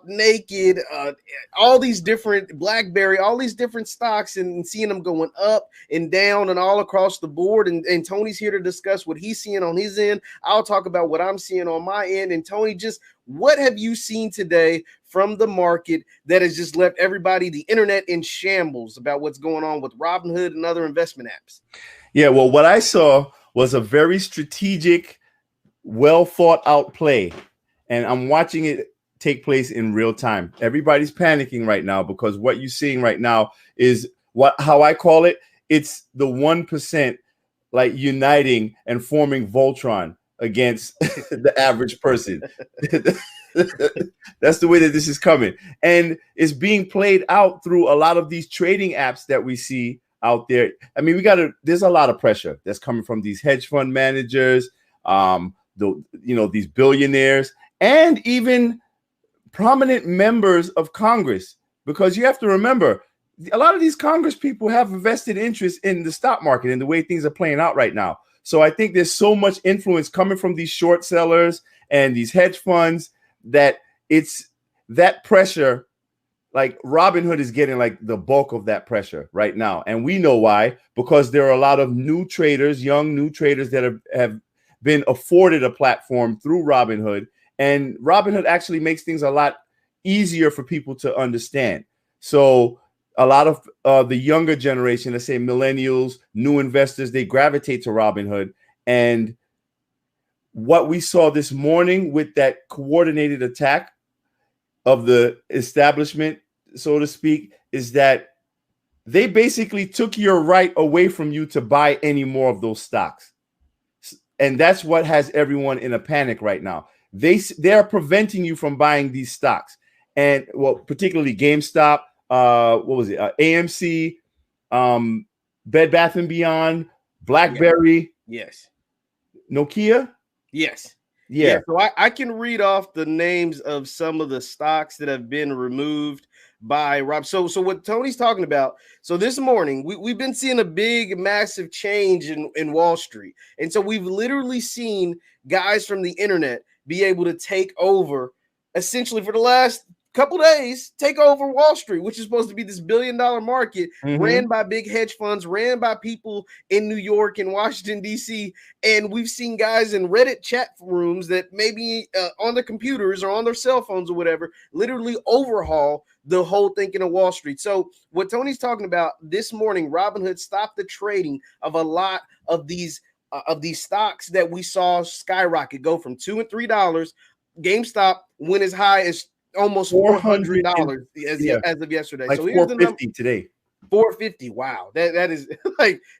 Naked, all these different BlackBerry, all these different stocks, and seeing them going up and down and all across the board. And Tony's here to discuss what he's seeing on his end. I'll talk about what I'm seeing on my end. And Tony, just what have you seen today from the market that has just left everybody, the internet, in shambles about what's going on with Robinhood and other investment apps? Yeah, well, what I saw was a very strategic, well thought out play, and I'm watching it take place in real time. Everybody's panicking right now because what you're seeing right now is how I call it. It's the 1% like uniting and forming Voltron against the average person. That's the way that this is coming, and it's being played out through a lot of these trading apps that we see out there. I mean, there's a lot of pressure that's coming from these hedge fund managers, these billionaires, and even prominent members of Congress, because you have to remember, a lot of these Congress people have a vested interest in the stock market and the way things are playing out right now. So I think there's so much influence coming from these short sellers and these hedge funds that it's that pressure. Like Robinhood is getting like the bulk of that pressure right now. And we know why, because there are a lot of new traders, young new traders that have been afforded a platform through Robinhood. And Robinhood actually makes things a lot easier for people to understand. So a lot of the younger generation, let's say millennials, new investors, they gravitate to Robinhood. And what we saw this morning with that coordinated attack of the establishment, so to speak, is that they basically took your right away from you to buy any more of those stocks. And that's what has everyone in a panic right now. They're preventing you from buying these stocks. And well, particularly GameStop, AMC, Bed Bath & Beyond, BlackBerry. Yes. Nokia. Yes. Yeah. So I can read off the names of some of the stocks that have been removed by Rob. So what Tony's talking about. So this morning we've been seeing a big, massive change in Wall Street. And so we've literally seen guys from the internet be able to take over essentially for the last couple days, take over Wall Street, which is supposed to be this billion-dollar market ran by big hedge funds, ran by people in New York and Washington, D.C. And we've seen guys in Reddit chat rooms that maybe on their computers or on their cell phones or whatever, literally overhaul the whole thinking of Wall Street. So what Tony's talking about this morning, Robinhood stopped the trading of a lot of these stocks that we saw skyrocket, go from $2 and $3. GameStop went as high as almost $400 as of yesterday. Like so here's the number today. 450. Wow, that is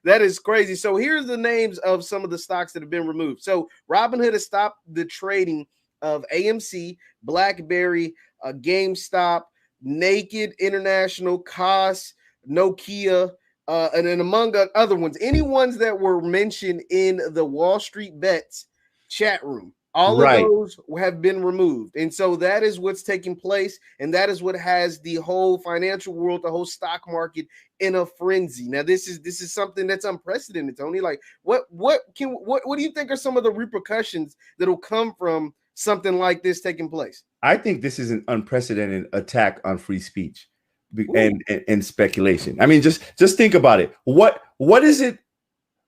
that is crazy. So here's the names of some of the stocks that have been removed. So Robinhood has stopped the trading of AMC, BlackBerry, GameStop, Naked International, COS, Nokia, and then among other ones, any ones that were mentioned in the Wall Street Bets chat room. All of those have been removed. And so that is what's taking place. And that is what has the whole financial world, the whole stock market in a frenzy. Now, this is something that's unprecedented, Tony. Like, what do you think are some of the repercussions that'll come from something like this taking place? I think this is an unprecedented attack on free speech and speculation. I mean, just think about it. What is it?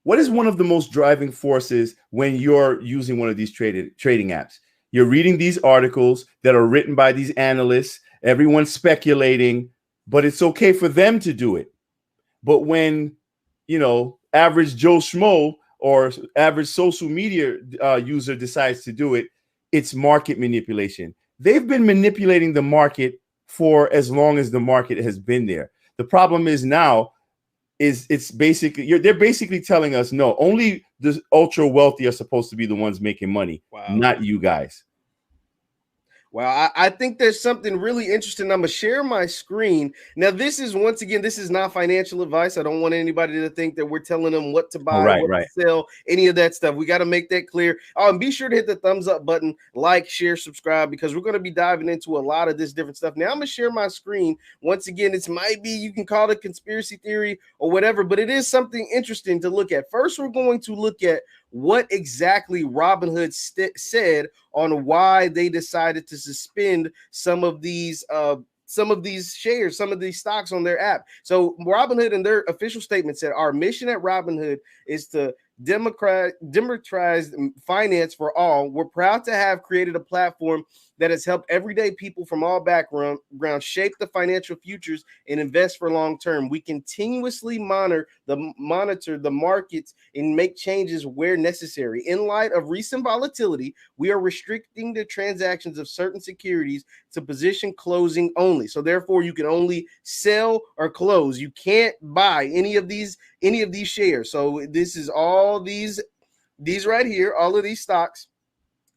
What is one of the most driving forces when you're using one of these trading apps? You're reading these articles that are written by these analysts, everyone's speculating, but it's okay for them to do it. But when, average Joe Schmo or average social media user decides to do it, it's market manipulation. They've been manipulating the market for as long as the market has been there. The problem is now, they're basically telling us, no, only the ultra wealthy are supposed to be the ones making money, not you guys. Well, I think there's something really interesting. I'm going to share my screen. Now, this is not financial advice. I don't want anybody to think that we're telling them what to buy, to sell, any of that stuff. We got to make that clear. And be sure to hit the thumbs up button, like, share, subscribe, because we're going to be diving into a lot of this different stuff. Now, I'm going to share my screen. Once again, you can call it conspiracy theory or whatever, but it is something interesting to look at. First, we're going to look at what exactly Robinhood said on why they decided to suspend some of these shares, some of these stocks on their app. So Robinhood in their official statement said, our mission at Robinhood is to democratize finance for all. We're proud to have created a platform that has helped everyday people from all backgrounds shape the financial futures and invest for long term. We continuously monitor the markets and make changes where necessary. In light of recent volatility, we are restricting the transactions of certain securities to position closing only. So therefore, you can only sell or close. You can't buy any of these shares. So this is all these right here, all of these stocks.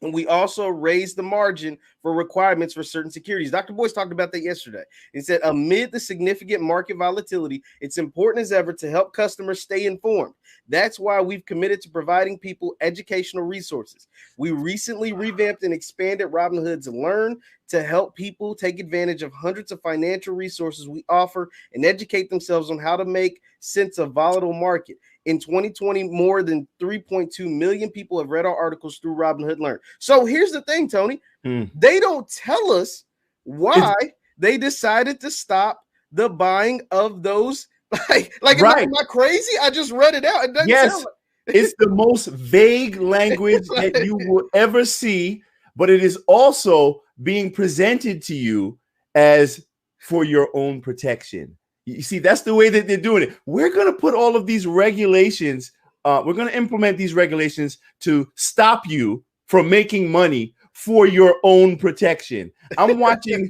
And we also raised the margin for requirements for certain securities. Dr. Boyce talked about that yesterday. He said, amid the significant market volatility, it's important as ever to help customers stay informed. That's why we've committed to providing people educational resources. We recently revamped and expanded Robinhood's Learn to help people take advantage of hundreds of financial resources we offer and educate themselves on how to make sense of volatile market. In 2020, more than 3.2 million people have read our articles through Robinhood Learn. So here's the thing, Tony. They don't tell us why they decided to stop the buying of those. Like right. Am I crazy? I just read it out. It doesn't yes, sound like it's the most vague language that you will ever see, but it is also being presented to you as for your own protection. You see, that's the way that they're doing it. We're going to put all of these regulations. We're going to implement these regulations to stop you from making money for your own protection. I'm watching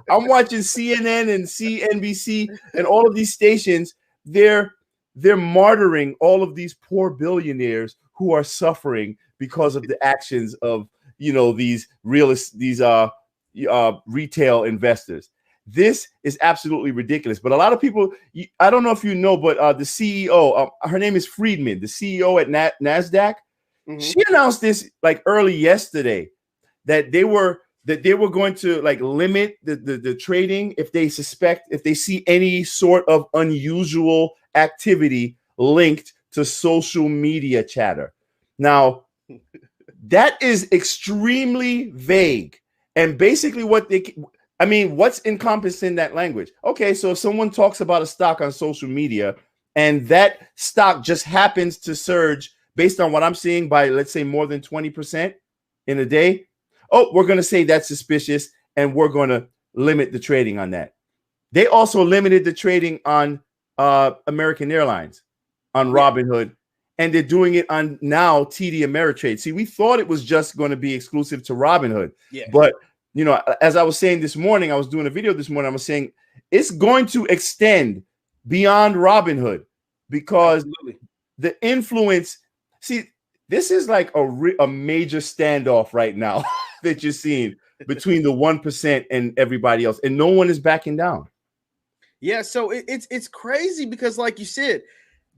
CNN and CNBC and all of these stations. They're martyring all of these poor billionaires who are suffering because of the actions of these retail investors. This is absolutely ridiculous. But a lot of people, I don't know if you know, but the CEO, her name is Friedman, the CEO at NASDAQ. She announced this like early yesterday that they were going to like limit the trading if they see any sort of unusual activity linked to social media chatter. Now, that is extremely vague. And basically what's encompassed in that language? Okay, so if someone talks about a stock on social media and that stock just happens to surge based on what I'm seeing by, let's say, more than 20% in a day, we're going to say that's suspicious and we're going to limit the trading on that. They also limited the trading on American Airlines, on Robinhood, and they're doing it on now TD Ameritrade. See, we thought it was just going to be exclusive to Robinhood, but as I was saying this morning, I was doing a video this morning. I was saying it's going to extend beyond Robinhood because the influence. See, this is like a major standoff right now that you're seeing between the 1% and everybody else, and no one is backing down. Yeah, so it's crazy because, like you said,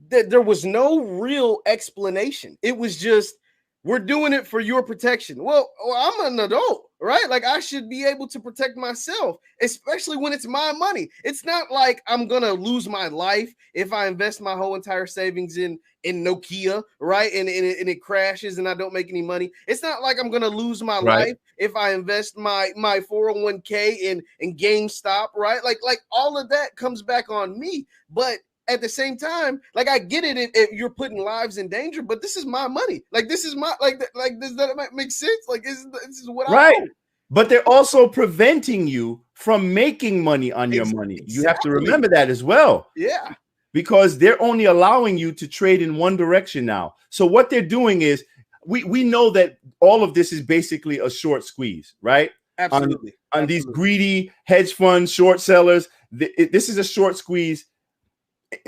there was no real explanation. It was just, we're doing it for your protection. Well, I'm an adult, right? Like, I should be able to protect myself, especially when it's my money. It's not like I'm going to lose my life if I invest my whole entire savings in Nokia, right? And it crashes and I don't make any money. It's not like I'm going to lose my life if I invest my 401k in GameStop, right? Like all of that comes back on me. But at the same time, like, I get it if you're putting lives in danger, but this is my money. Like, this is my, like does that make sense? Like, this is what I own. But they're also preventing you from making money on your money. You have to remember that as well. Yeah. Because they're only allowing you to trade in one direction now. So what they're doing is, we know that all of this is basically a short squeeze, right? Absolutely. On these greedy hedge fund short sellers, this is a short squeeze.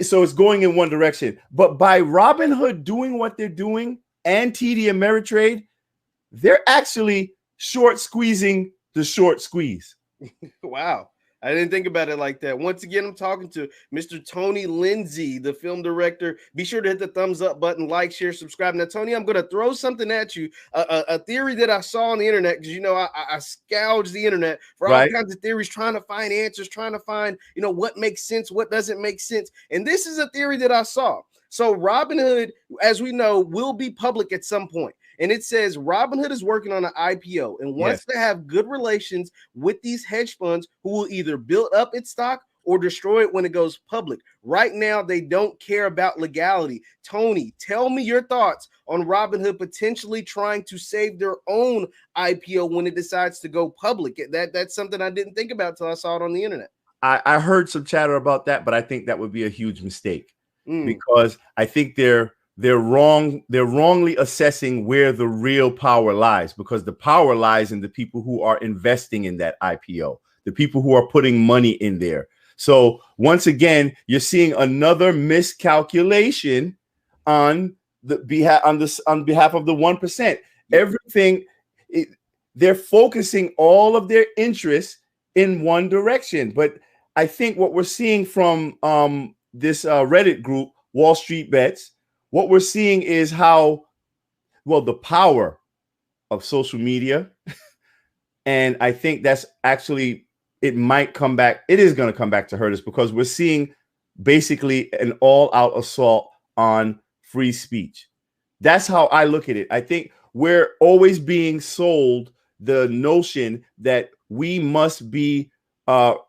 So it's going in one direction. But by Robinhood doing what they're doing and TD Ameritrade, they're actually short squeezing the short squeeze. Wow. I didn't think about it like that. Once again, I'm talking to Mr. Tony Lindsey, the film director. Be sure to hit the thumbs up button, like, share, subscribe. Now, Tony, I'm going to throw something at you, a theory that I saw on the internet, because, I scourge the internet for all kinds of theories, trying to find answers, trying to find, what makes sense, what doesn't make sense. And this is a theory that I saw. So Robinhood, as we know, will be public at some point. And it says Robinhood is working on an IPO and wants to have good relations with these hedge funds who will either build up its stock or destroy it when it goes public. Right now, they don't care about legality. Tony, tell me your thoughts on Robinhood potentially trying to save their own IPO when it decides to go public. That's something I didn't think about until I saw it on the internet. I heard some chatter about that, but I think that would be a huge mistake because I think they're wrong. They're wrongly assessing where the real power lies, because the power lies in the people who are investing in that IPO, the people who are putting money in there. So once again, you're seeing another miscalculation on behalf of the 1%. Everything, they're focusing all of their interests in one direction. But I think what we're seeing from this Reddit group, Wall Street Bets, what we're seeing is how, well, the power of social media. And I think that's actually, it might come back. It is going to come back to hurt us, because we're seeing basically an all-out assault on free speech. That's how I look at it. I think we're always being sold the notion that we must be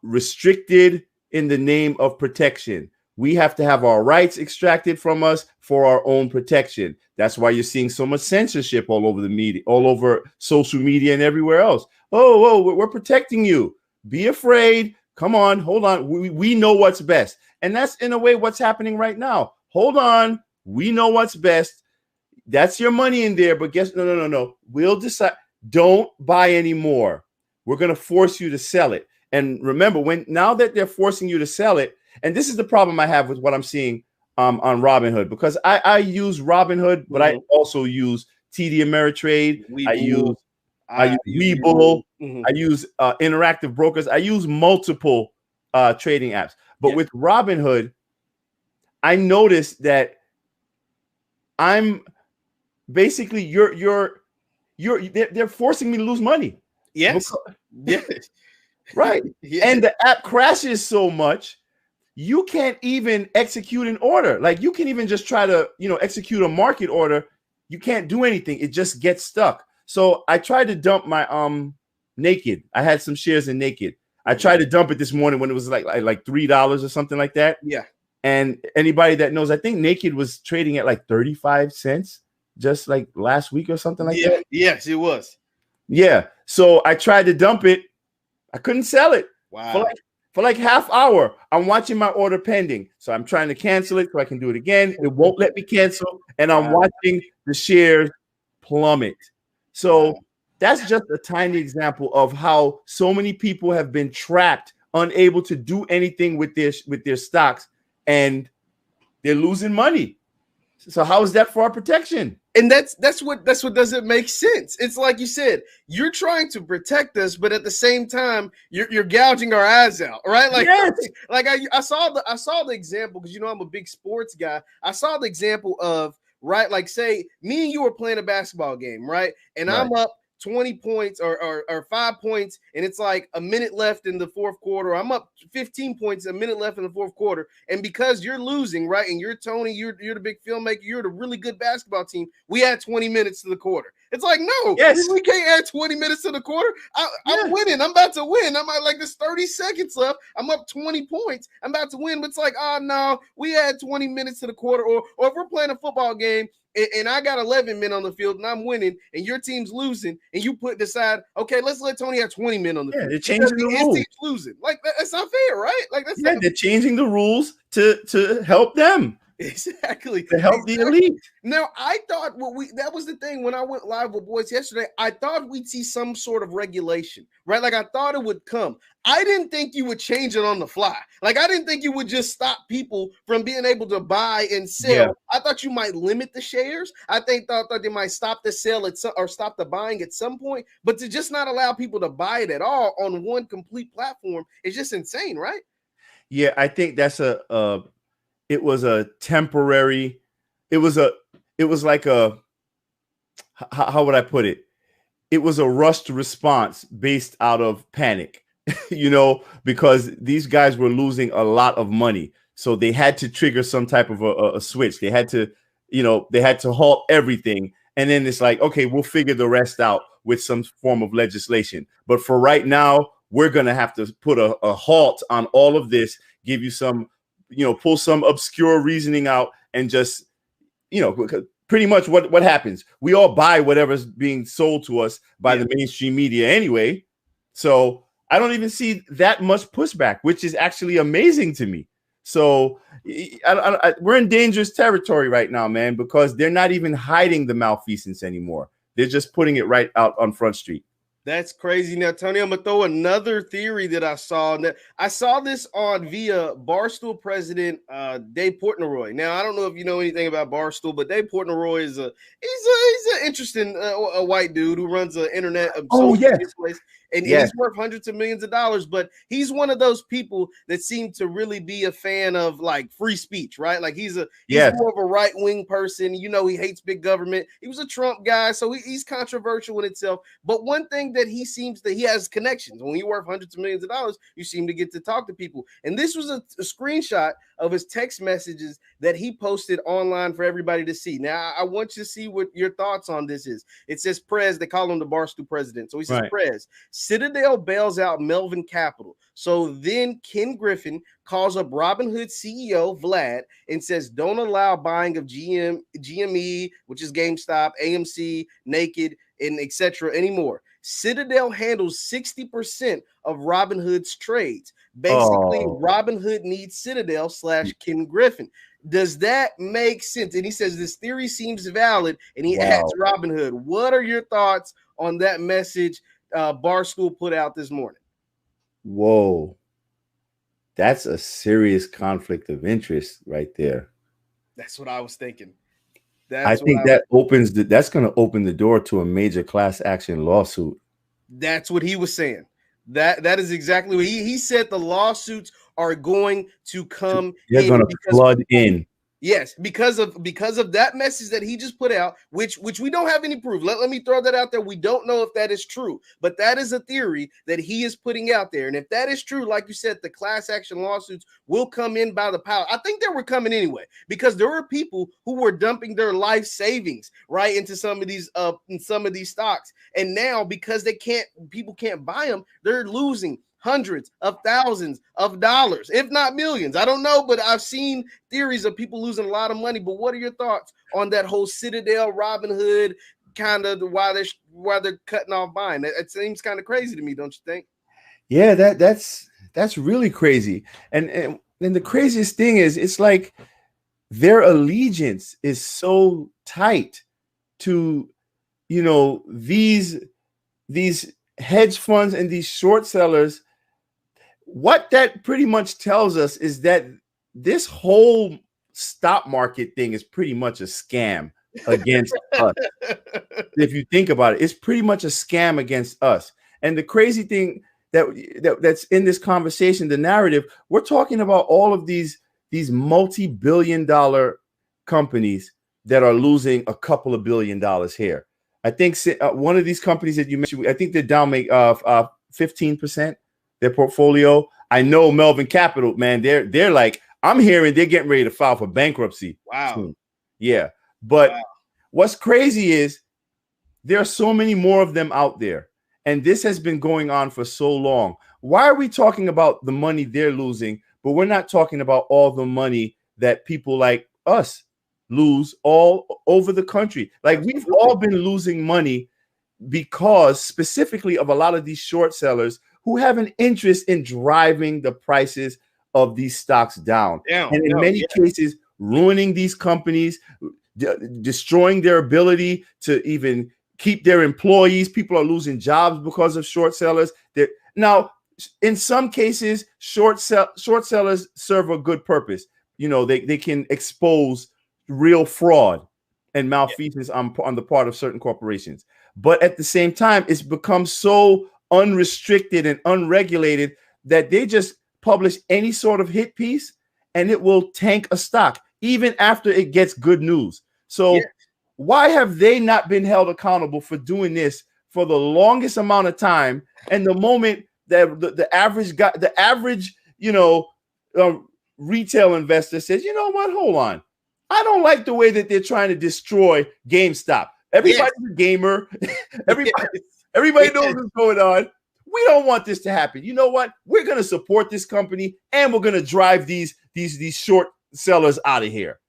restricted in the name of protection. We have to have our rights extracted from us for our own protection. That's why you're seeing so much censorship all over the media, all over social media and everywhere else. Oh, we're protecting you. Be afraid. Come on, hold on. We know what's best. And that's in a way what's happening right now. Hold on. We know what's best. That's your money in there. But guess, no. We'll decide. Don't buy anymore. We're going to force you to sell it. And remember, now that they're forcing you to sell it, and this is the problem I have with what I'm seeing on Robinhood, because I use Robinhood, but I also use TD Ameritrade. I use Webull. I use Interactive Brokers. I use multiple trading apps. But with Robinhood, I noticed that I'm basically they're forcing me to lose money. Yes. Right. And the app crashes so much, you can't even execute an order. Like, you can even just try to, execute a market order. You can't do anything. It just gets stuck. So I tried to dump my Naked. I had some shares in Naked. I tried to dump it this morning when it was like $3 or something like that. Yeah. And anybody that knows, I think Naked was trading at like 35 cents just like last week or something like that. Yes, it was. Yeah. So I tried to dump it. I couldn't sell it. Wow. For like half hour. I'm watching my order pending. So I'm trying to cancel it so I can do it again. It won't let me cancel. And I'm watching the shares plummet. So that's just a tiny example of how so many people have been trapped, unable to do anything with their stocks, and they're losing money. So how is that for our protection? And that's what doesn't make sense. It's like you said, you're trying to protect us, but at the same time, you're gouging our eyes out, right? Like, like I saw the example, because I'm a big sports guy. I saw the example of, right, like, say me and you were playing a basketball game, right? And I'm up 20 points or 5 points, and it's like a minute left in the fourth quarter. I'm up 15 points, a minute left in the fourth quarter. And because you're losing, right, and you're Tony, you're the big filmmaker, you're the really good basketball team, we add 20 minutes to the quarter. It's like, no, we can't add 20 minutes to the quarter. I'm winning. I'm about to win. I'm like, there's 30 seconds left. I'm up 20 points. I'm about to win. But it's like, oh, no, we add 20 minutes to the quarter. Or if we're playing a football game, and I got 11 men on the field and I'm winning, and your team's losing, and you decide, okay, let's let Tony have 20 men on the field. They're changing the rules. Team's losing. Like, that's not fair, right? Like, that's they're changing the rules to help them. Exactly. To help the elite. Now, I thought that was the thing when I went live with Boyce yesterday. I thought we'd see some sort of regulation, right? Like, I thought it would come. I didn't think you would change it on the fly. Like, I didn't think you would just stop people from being able to buy and sell. Yeah. I thought you might limit the shares. I thought they might stop the sale or stop the buying at some point. But to just not allow people to buy it at all on one complete platform is just insane, right? Yeah, I think that's it was a temporary, it was like a, how would I put it? It was a rushed response based out of panic, because these guys were losing a lot of money. So they had to trigger some type of a switch. They had to, they had to halt everything. And then it's like, okay, we'll figure the rest out with some form of legislation. But for right now, we're going to have to put a halt on all of this, give you some, pull some obscure reasoning out, and just, pretty much what happens. We all buy whatever's being sold to us by the mainstream media anyway. So I don't even see that much pushback, which is actually amazing to me. So we're in dangerous territory right now, man, because they're not even hiding the malfeasance anymore. They're just putting it right out on Front Street. That's crazy. Now, Tony, I'm going to throw another theory that I saw. I saw this via Barstool president Dave Portnoy. Now, I don't know if you know anything about Barstool, but Dave Portnoy is he's an interesting a white dude who runs an internet place. And he's worth hundreds of millions of dollars, but he's one of those people that seem to really be a fan of like free speech, right? Like he's more of a right-wing person. He hates big government. He was a Trump guy, so he's controversial in itself. But one thing that he has connections. When you worth hundreds of millions of dollars, you seem to get to talk to people. And this was a screenshot of his text messages that he posted online for everybody to see. Now, I want you to see what your thoughts on this is. It says Prez, they call him the Barstool president. So he says, Prez, Citadel bails out Melvin Capital. So then Ken Griffin calls up Robinhood CEO Vlad and says, don't allow buying of GME, which is GameStop, AMC, Naked, and etc. anymore. Citadel handles 60% of Robinhood's trades. Basically, Robinhood needs Citadel / Ken Griffin. Does that make sense? And he says this theory seems valid, and he adds Robinhood. What are your thoughts on that message Barstool put out this morning? Whoa. That's a serious conflict of interest right there. That's what I was thinking. I think that's going to open the door to a major class action lawsuit. That's what he was saying. That is exactly what he said. The lawsuits are going to come. They're going to flood in. Yes, because of that message that he just put out, which we don't have any proof. Let me throw that out there. We don't know if that is true, but that is a theory that he is putting out there. And if that is true, like you said, the class action lawsuits will come in by the pile. I think they were coming anyway, because there were people who were dumping their life savings right into some of these stocks. And now, because people can't buy them, they're losing hundreds of thousands of dollars, if not millions. I don't know, but I've seen theories of people losing a lot of money. But what are your thoughts on that whole Citadel Robinhood kind of why they're cutting off buying? It seems kind of crazy to me, don't you think? Yeah, that's really crazy. And the craziest thing is, it's like their allegiance is so tight to these hedge funds and these short sellers. What that pretty much tells us is that this whole stock market thing is pretty much a scam against us. If you think about it, it's pretty much a scam against us. And the crazy thing that's in this conversation, the narrative, we're talking about all of these multi-billion-dollar companies that are losing a couple of $1 billion here. I think one of these companies that you mentioned, I think they're down 15%. Their portfolio. I know Melvin Capital, man. They're like, I'm hearing they're getting ready to file for bankruptcy. Wow. Soon. Yeah. But what's crazy is there are so many more of them out there, and this has been going on for so long. Why are we talking about the money they're losing, but we're not talking about all the money that people like us lose all over the country? Like, we've all been losing money because specifically of a lot of these short sellers who have an interest in driving the prices of these stocks down. And in many cases, ruining these companies, destroying their ability to even keep their employees. People are losing jobs because of short sellers. Now, in some cases, short sellers serve a good purpose. They can expose real fraud and malfeasance on the part of certain corporations. But at the same time, it's become so unrestricted and unregulated that they just publish any sort of hit piece and it will tank a stock even after it gets good news. So why have they not been held accountable for doing this for the longest amount of time? And the moment that the average retail investor says, you know what, hold on. I don't like the way that they're trying to destroy GameStop. Everybody's a gamer. Everybody knows what's going on. We don't want this to happen. You know what? We're going to support this company, and we're going to drive these short sellers out of here.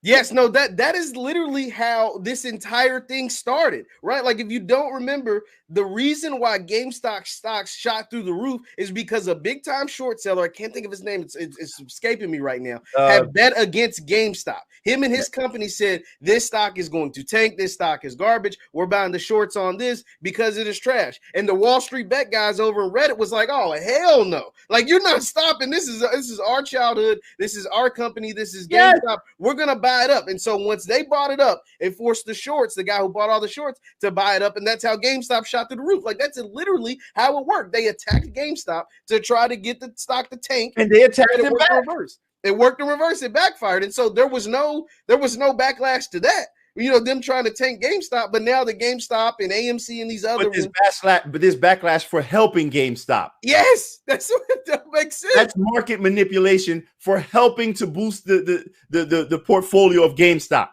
Yes, no, that is literally how this entire thing started, right? Like, if you don't remember, the reason why GameStop stocks shot through the roof is because a big time short seller, I can't think of his name, it's escaping me right now, had bet against GameStop. Him and his company said, this stock is going to tank, this stock is garbage, we're buying the shorts on this because it is trash. And the Wall Street bet guys over in Reddit was like, oh, hell no. Like, you're not stopping. This is our childhood. This is our company. This is GameStop. Yes. We're going to buy it up. And so once they bought it up, it forced the shorts, the guy who bought all the shorts, to buy it up. And that's how GameStop shot through the roof. Like, that's literally how it worked. They attacked GameStop to try to get the stock to tank. And they attacked it back. Reverse. It worked in reverse. It backfired. And so there was no backlash to that. You know, them trying to tank GameStop, but now the GameStop and AMC and these other there's backlash for helping GameStop. Yes, that's what that makes sense. That's market manipulation for helping to boost the portfolio of GameStop,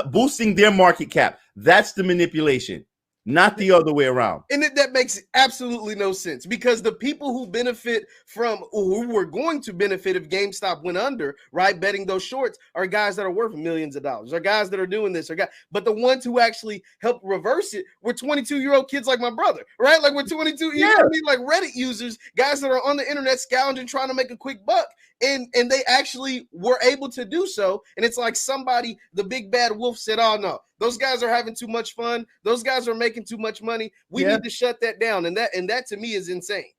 boosting their market cap. That's the manipulation, not the other way around. And that makes absolutely no sense, because the people who benefit from, who were going to benefit if GameStop went under, right, betting those shorts, are guys that are worth millions of dollars, are guys that are doing this, but the ones who actually helped reverse it were 22-year-old kids like my brother, right? Like, we're 22, you know what I mean? Like Reddit users, guys that are on the internet scrounging, trying to make a quick buck. And they actually were able to do so. And it's like somebody, the big bad wolf, said, oh no, those guys are having too much fun. Those guys are making too much money. We need to shut that down. And that to me is insane.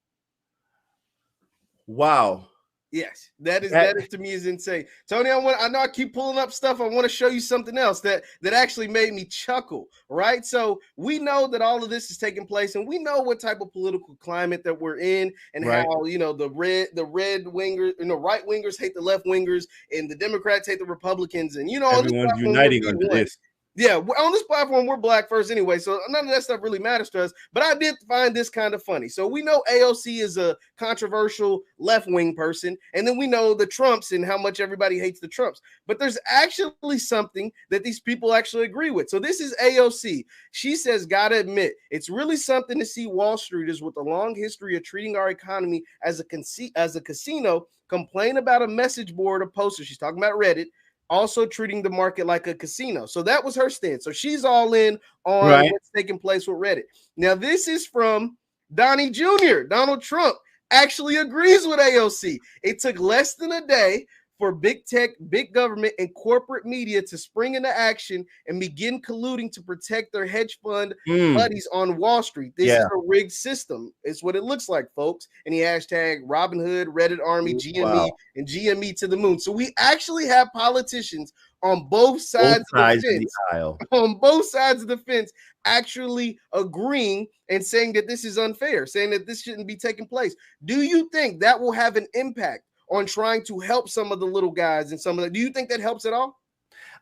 Wow. Yes, that is to me is insane. Tony, I know I keep pulling up stuff. I want to show you something else that actually made me chuckle, right? So we know that all of this is taking place, and we know what type of political climate that we're in, and how, you know, the right wingers hate the left wingers, and the Democrats hate the Republicans, and, you know, everyone's uniting under this. Yeah, on this platform, we're black first anyway, so none of that stuff really matters to us. But I did find this kind of funny. So we know AOC is a controversial left-wing person, and then we know the Trumps and how much everybody hates the Trumps. But there's actually something that these people actually agree with. So this is AOC. She says, gotta admit, it's really something to see Wall Streeters with a long history of treating our economy as a casino complain about a message board of posters. She's talking about Reddit. Also treating the market like a casino. So that was her stance. So she's all in on what's taking place with Reddit. Now, this is from Donnie Jr. Donald Trump actually agrees with AOC. It took less than a day for big tech, big government, and corporate media to spring into action and begin colluding to protect their hedge fund buddies on Wall Street. This is a rigged system. It's what it looks like, folks. And he hashtag Robinhood, Reddit Army, GME, and GME to the moon. So we actually have politicians on both sides of the aisle, on both sides of the fence, actually agreeing and saying that this is unfair, saying that this shouldn't be taking place. Do you think that will have an impact on trying to help some of the little guys and some of the, do you think that helps at all?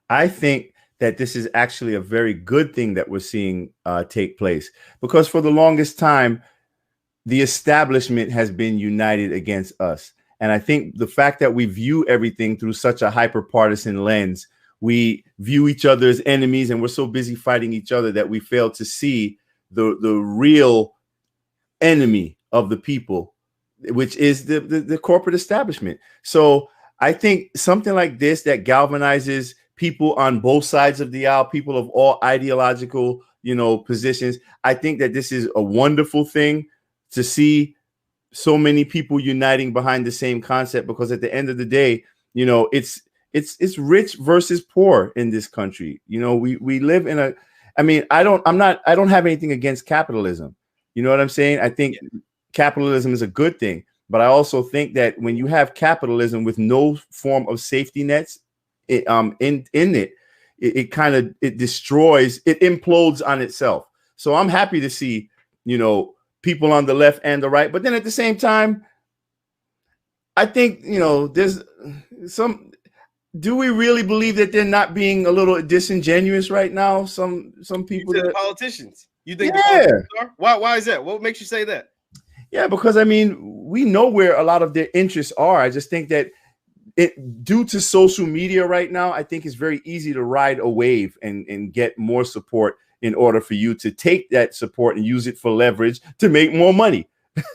I think that this is actually a very good thing that we're seeing take place, because for the longest time, the establishment has been united against us. And I think the fact that we view everything through such a hyper-partisan lens, we view each other as enemies, and we're so busy fighting each other that we fail to see the real enemy of the people, which is the corporate establishment. So I think something like this that galvanizes people on both sides of the aisle, people of all ideological, positions. I think that this is a wonderful thing to see so many people uniting behind the same concept, because at the end of the day, it's rich versus poor in this country. We live in I don't have anything against capitalism. You know what I'm saying? I think capitalism is a good thing, but I also think that when you have capitalism with no form of safety nets it destroys, it implodes on itself. So I'm happy to see, people on the left and the right, but then at the same time, I think, there's some, do we really believe that they're not being a little disingenuous right now? Some people, the politicians, you think the politicians are? Why is that? What makes you say that? Yeah, because we know where a lot of their interests are. I just think that due to social media right now, I think it's very easy to ride a wave and get more support in order for you to take that support and use it for leverage to make more money.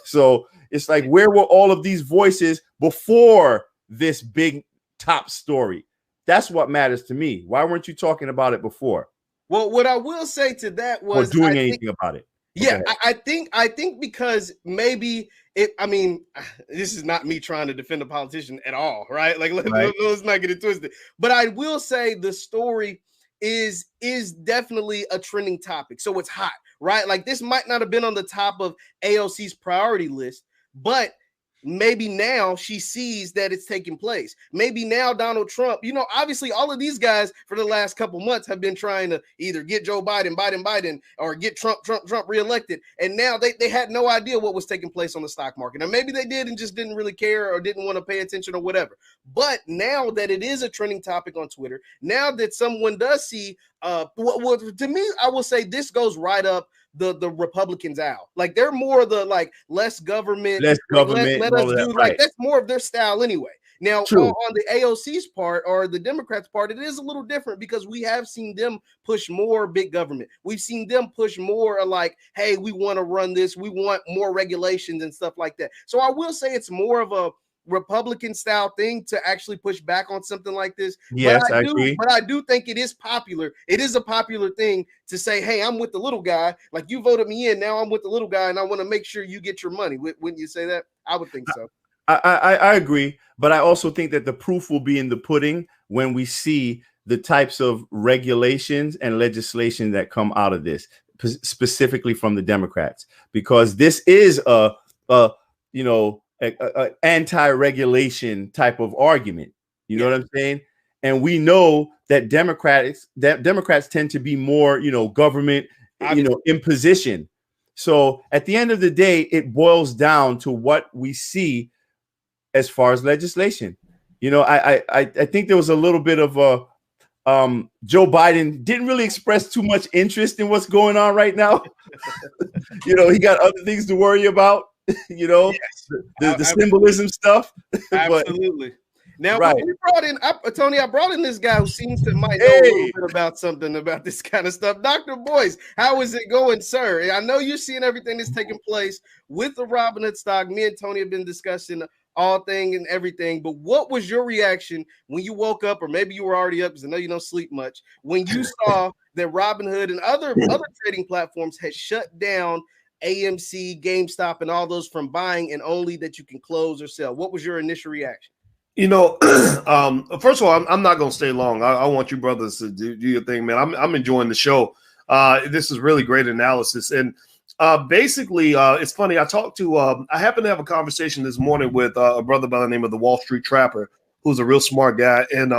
So it's like, where were all of these voices before this big top story? That's what matters to me. Why weren't you talking about it before? Well, what I will say to that was or doing anything about it. Yeah, I think because maybe I mean, this is not me trying to defend a politician at all, right? Like, let's not get it twisted. But I will say the story is definitely a trending topic. So it's hot, right? Like, this might not have been on the top of AOC's priority list, but maybe now she sees that it's taking place. Maybe now Donald Trump, obviously all of these guys for the last couple months have been trying to either get Joe Biden, or get Trump reelected. And now they had no idea what was taking place on the stock market. And maybe they did and just didn't really care or didn't want to pay attention or whatever. But now that it is a trending topic on Twitter, now that someone does see, to me, I will say this goes right up the Republicans out. Like, they're more the less government, let us do that, right. That's more of their style anyway. Now on the AOC's part or the Democrats' part, it is a little different because we have seen them push more big government. We've seen them push more like, hey, we want to run this, we want more regulations and stuff like that. So I will say it's more of a Republican style thing to actually push back on something like this. Yes, I agree. But I do think it is popular. It is a popular thing to say, hey, I'm with the little guy. Like, you voted me in, now I'm with the little guy, and I want to make sure you get your money. Wouldn't you say that? I would think so. I agree, but I also think that the proof will be in the pudding when we see the types of regulations and legislation that come out of this, specifically from the Democrats, because this is a anti-regulation type of argument. You know what I'm saying? And we know that Democrats tend to be more, government, imposition. So at the end of the day, it boils down to what we see as far as legislation. I think there was a little bit of a Joe Biden didn't really express too much interest in what's going on right now. He got other things to worry about. The symbolism stuff. Absolutely. Now, we brought in Tony. I brought in this guy who seems to might know a little bit about something about this kind of stuff. Dr. Boyce, how is it going, sir? I know you're seeing everything that's taking place with the Robinhood stock. Me and Tony have been discussing all thing and everything. But what was your reaction when you woke up, or maybe you were already up because I know you don't sleep much, when you saw that Robinhood and other trading platforms had shut down AMC, GameStop, and all those from buying, and only that you can close or sell? What was your initial reaction? First of all, I'm not going to stay long. I want you brothers to do your thing, man. I'm enjoying the show. This is really great analysis. And basically, it's funny. I happened to have a conversation this morning with a brother by the name of the Wall Street Trapper, who's a real smart guy. And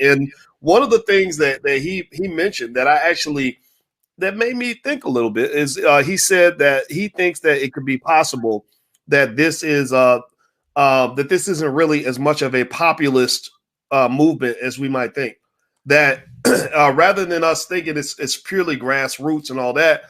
and one of the things that he mentioned that made me think a little bit is he said that he thinks that it could be possible that this is that this isn't really as much of a populist movement as we might think. That rather than us thinking it's purely grassroots and all that,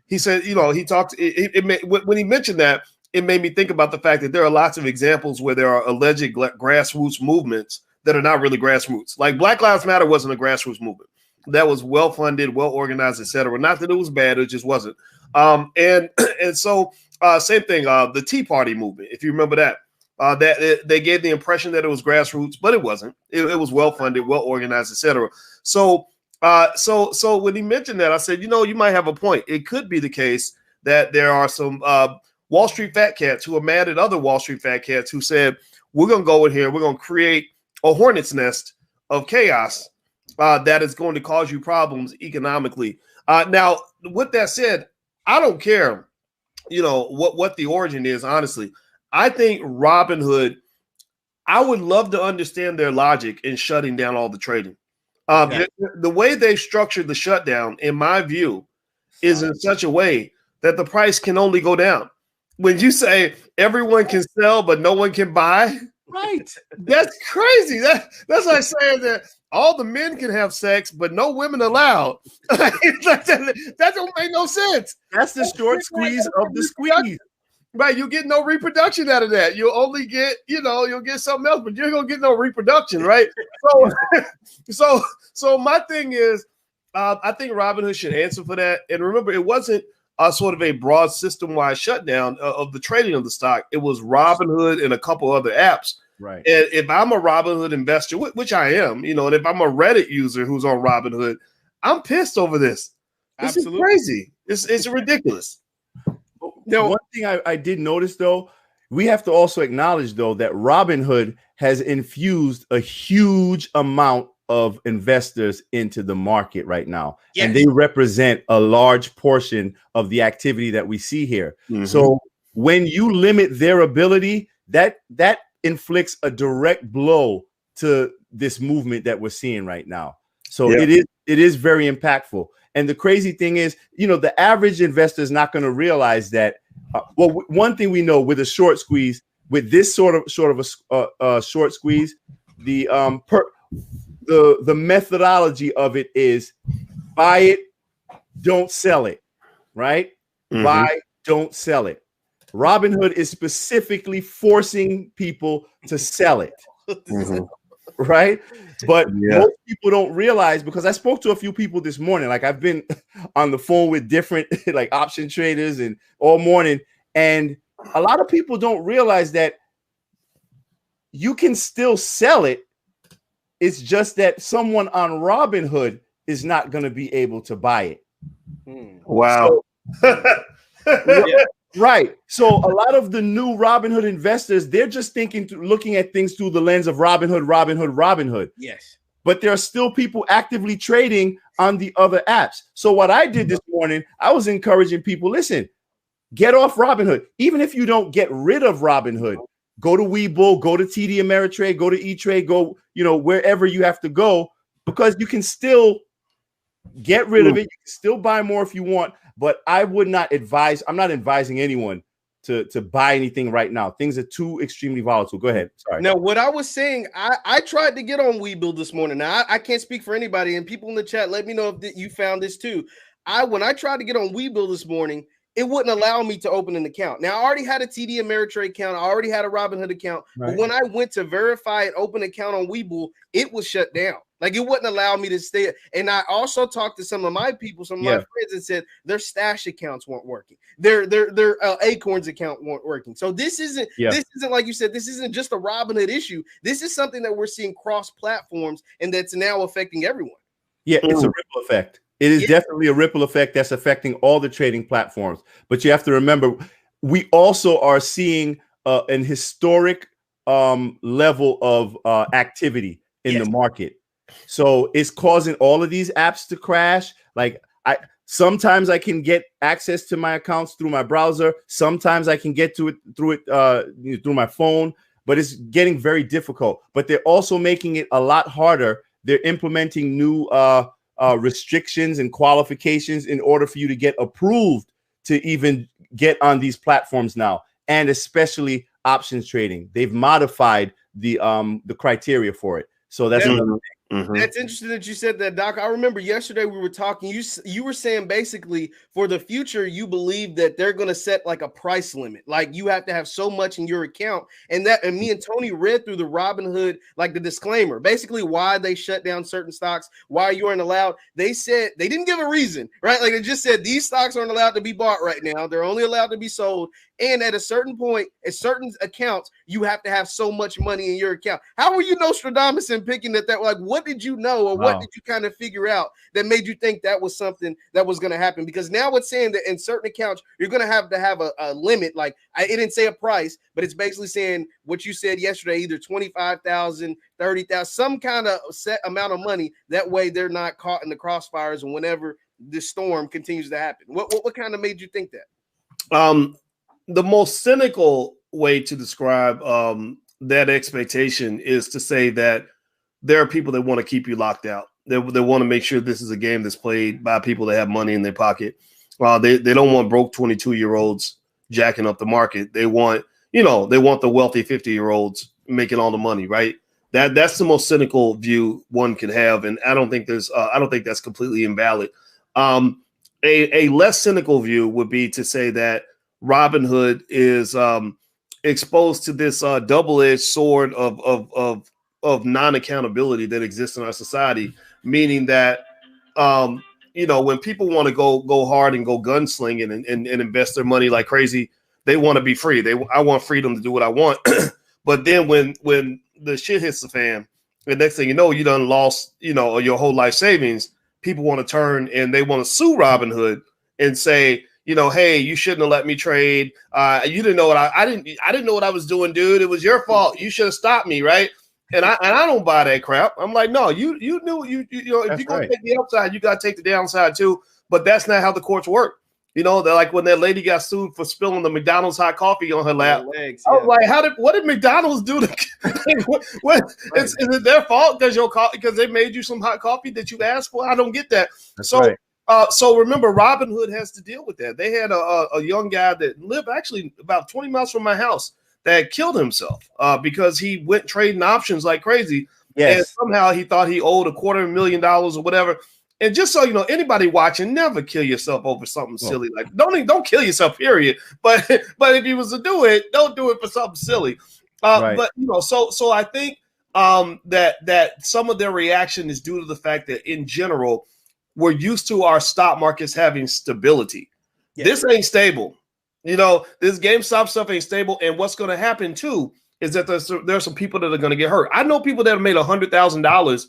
he said, he talked. When he mentioned that, it made me think about the fact that there are lots of examples where there are alleged grassroots movements that are not really grassroots. Like Black Lives Matter wasn't a grassroots movement. That was well funded, well organized, etc. Not that it was bad, it just wasn't. And so same thing. The Tea Party movement, if you remember that. That they gave the impression that it was grassroots, but it wasn't. It was well funded, well organized, etc. So when he mentioned that, I said, you might have a point. It could be the case that there are some Wall Street fat cats who are mad at other Wall Street fat cats who said, we're going to go in here, we're going to create a hornet's nest of chaos that is going to cause you problems economically. Now, with that said, I don't care, what the origin is, honestly. I think Robinhood, I would love to understand their logic in shutting down all the trading. The way they structured the shutdown, in my view, is in such a way that the price can only go down. When you say everyone can sell, but no one can buy, right? That's crazy. That's like saying that all the men can have sex, but no women allowed. That don't make no sense. That's the short squeeze of the squeeze. Right, you get no reproduction out of that. You'll only get, you'll get something else, but you're gonna get no reproduction, right? So my thing is, I think Robinhood should answer for that. And remember, it wasn't sort of a broad system-wide shutdown of the trading of the stock. It was Robinhood and a couple other apps. Right. And if I'm a Robinhood investor, which I am, and if I'm a Reddit user who's on Robinhood, I'm pissed over this. This is crazy. It's ridiculous. One thing I did notice, though, we have to also acknowledge, though, that Robinhood has infused a huge amount of investors into the market right now. Yes. And they represent a large portion of the activity that we see here. Mm-hmm. So when you limit their ability, that inflicts a direct blow to this movement that we're seeing right now. So it is very impactful. And the crazy thing is, the average investor is not going to realize that. One thing we know with a short squeeze, with this sort of a short squeeze, the methodology of it is buy it, don't sell it, right? Mm-hmm. Buy, don't sell it. Robinhood is specifically forcing people to sell it. Mm-hmm. Right? But most people don't realize, because I spoke to a few people this morning. Like, I've been on the phone with different like option traders and all morning, and a lot of people don't realize that you can still sell it. It's just that someone on Robinhood is not going to be able to buy it. Wow. Right. So a lot of the new Robinhood investors, they're just looking at things through the lens of Robinhood. Yes. But there are still people actively trading on the other apps. So what I did this morning, I was encouraging people, listen, get off Robinhood. Even if you don't get rid of Robinhood, go to Webull, go to TD Ameritrade, go to ETrade, go, wherever you have to go, because you can still get rid of it. You can still buy more if you want. But I would not advise. I'm not advising anyone to buy anything right now. Things are too extremely volatile. Go ahead. Sorry. Now, what I was saying, I tried to get on Webull this morning. Now, I can't speak for anybody, and people in the chat, let me know if you found this too. When I tried to get on Webull this morning, it wouldn't allow me to open an account. Now, I already had a TD Ameritrade account. I already had a Robinhood account. Right. But when I went to verify and open an account on Webull, it was shut down. Like, it wouldn't allow me to stay. And I also talked to some of my people, some of my friends, and said their stash accounts weren't working. Their Acorns account weren't working. So this isn't like you said, this isn't just a Robinhood issue. This is something that we're seeing cross platforms, and that's now affecting everyone. Yeah, it's a ripple effect. It is definitely a ripple effect that's affecting all the trading platforms. But you have to remember, we also are seeing an historic level of activity in the market. So it's causing all of these apps to crash. Like, sometimes I can get access to my accounts through my browser. Sometimes I can get to it through my phone, but it's getting very difficult. But they're also making it a lot harder. They're implementing new restrictions and qualifications in order for you to get approved to even get on these platforms now, and especially options trading. They've modified the criteria for it. So that's another thing. Mm-hmm. That's interesting that you said that, Doc. I remember yesterday we were talking. You were saying basically for the future, you believe that they're going to set like a price limit, like you have to have so much in your account. And me and Tony read through the Robinhood, like the disclaimer, basically why they shut down certain stocks, why you aren't allowed. They said they didn't give a reason, right? Like, they just said these stocks aren't allowed to be bought right now. They're only allowed to be sold. And at a certain point, at certain accounts, you have to have so much money in your account. How were you Nostradamus in picking that? Like, what did you know, or what did you kind of figure out that made you think that was something that was going to happen? Because now it's saying that in certain accounts, you're going to have a limit. Like, it didn't say a price, but it's basically saying what you said yesterday, either 25,000, 30,000, some kind of set amount of money. That way they're not caught in the crossfires and whenever the storm continues to happen. What kind of made you think that? The most cynical way to describe that expectation is to say that there are people that want to keep you locked out. They want to make sure this is a game that's played by people that have money in their pocket. They don't want broke 22-year-olds jacking up the market. They want the wealthy 50-year-olds making all the money, right? That's the most cynical view one can have, and I don't think that's completely invalid. A less cynical view would be to say that Robinhood is exposed to this double-edged sword of non-accountability that exists in our society, meaning that when people want to go hard and go gunslinging and invest their money like crazy, they want to be free. I want freedom to do what I want. But then when the shit hits the fan, the next thing you know, you done lost, your whole life savings. People want to turn and they want to sue Robinhood and say, hey, you shouldn't have let me trade. You didn't know what I didn't know what I was doing, dude. It was your fault. You should have stopped me, right? And I don't buy that crap. I'm like, no, you knew if you're gonna take the upside, you gotta take the downside too. But that's not how the courts work. They're like when that lady got sued for spilling the McDonald's hot coffee on her lap. Legs, I was like, what did McDonald's do to is it their fault because they made you some hot coffee that you asked for? I don't get that. That's so right. So remember, Robinhood has to deal with that. They had a young guy that lived actually about 20 miles from my house that killed himself because he went trading options like crazy. Yes. And somehow he thought he owed $250,000 or whatever. And just so you know, anybody watching, never kill yourself over something silly. Like don't kill yourself, period. But if you was to do it, don't do it for something silly. Right. But so I think that some of their reaction is due to the fact that in general, we're used to our stock markets having stability. Yeah. This ain't stable. This GameStop stuff ain't stable. And what's going to happen too is that there's some people that are going to get hurt. I know people that have made $100,000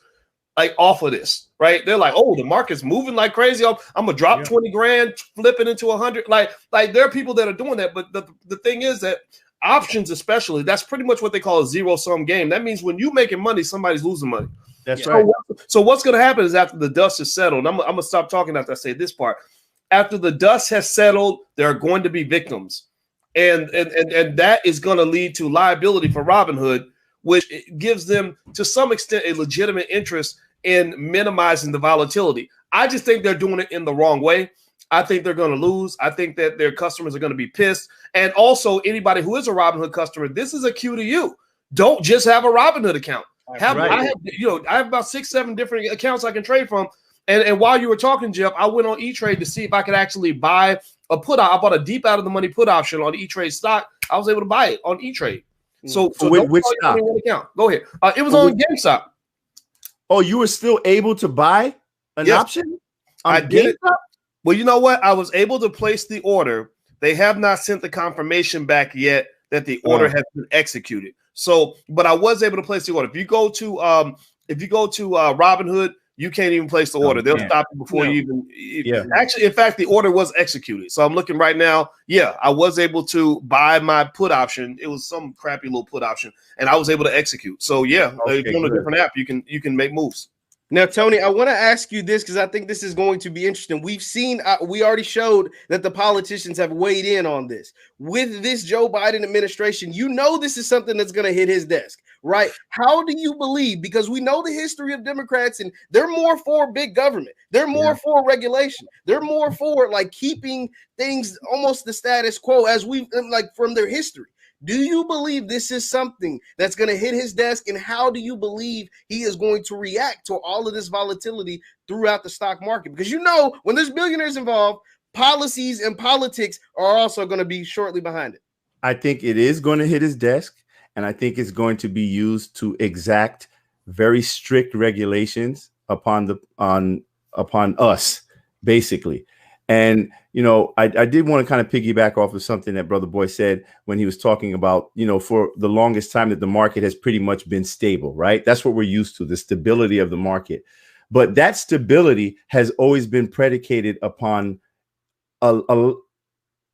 like off of this, right? They're like, oh, the market's moving like crazy. I'm gonna drop 20 grand, flip it into 100. Like there are people that are doing that. But the thing is that options, especially, that's pretty much what they call a zero-sum game. That means when you're making money, somebody's losing money. That's right. So what's going to happen is after the dust is settled, I'm going to stop talking after I say this part. After the dust has settled, there are going to be victims. And that is going to lead to liability for Robinhood, which gives them, to some extent, a legitimate interest in minimizing the volatility. I just think they're doing it in the wrong way. I think they're going to lose. I think that their customers are going to be pissed. And also, anybody who is a Robinhood customer, this is a cue to you. Don't just have a Robinhood account. I have about 6-7 different accounts I can trade from. And while you were talking, Jeff, I went on ETrade to see if I could actually buy a put. I bought a deep out of the money put option on ETrade stock. I was able to buy it on ETrade. So which stock? Account. Go ahead. It was on GameStop. Oh, you were still able to buy an option? I did it. Well, you know what? I was able to place the order. They have not sent the confirmation back yet that the order has been executed. So, but I was able to place the order. If you go to Robinhood, you can't even place the order. They'll stop you before you even. Actually, in fact, the order was executed. So I'm looking right now. Yeah, I was able to buy my put option. It was some crappy little put option, and I was able to execute. So yeah, if you're on a different app, you can make moves. Now, Tony, I want to ask you this because I think this is going to be interesting. We've seen, we already showed that the politicians have weighed in on this. With this Joe Biden administration, this is something that's going to hit his desk, right? How do you believe? Because we know the history of Democrats, and they're more for big government. They're more for regulation. They're more for like keeping things almost the status quo as we like from their history. Do you believe this is something that's going to hit his desk? And how do you believe he is going to react to all of this volatility throughout the stock market? Because when there's billionaires involved, policies and politics are also going to be shortly behind it. I think it is going to hit his desk, and I think it's going to be used to exact very strict regulations upon us, basically. And, I did want to kind of piggyback off of something that Brother Boyce said when he was talking about, for the longest time that the market has pretty much been stable, right? That's what we're used to, the stability of the market. But that stability has always been predicated upon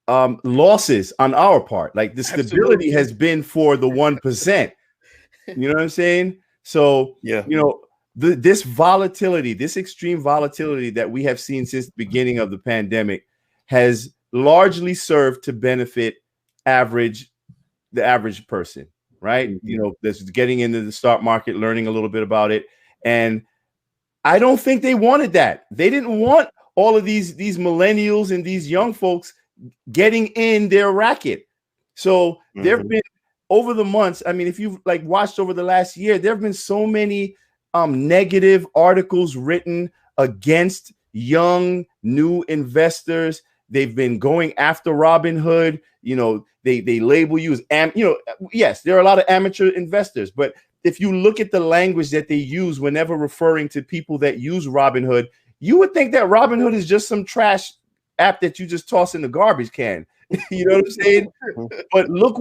losses on our part. Like the stability has been for the 1%. You know what I'm saying? So, this volatility, this extreme volatility that we have seen since the beginning of the pandemic has largely served to benefit the average person, right? That's getting into the stock market, learning a little bit about it. And I don't think they wanted that. They didn't want all of these millennials and these young folks getting in their racket. So there have been, over the months, I mean, if you've watched over the last year, there have been so many negative articles written against young new investors They've been going after Robinhood. They label you as yes, there are a lot of amateur investors, but if you look at the language that they use whenever referring to people that use Robinhood, you would think that Robinhood is just some trash app that you just toss in the garbage can. You know what I'm saying? But look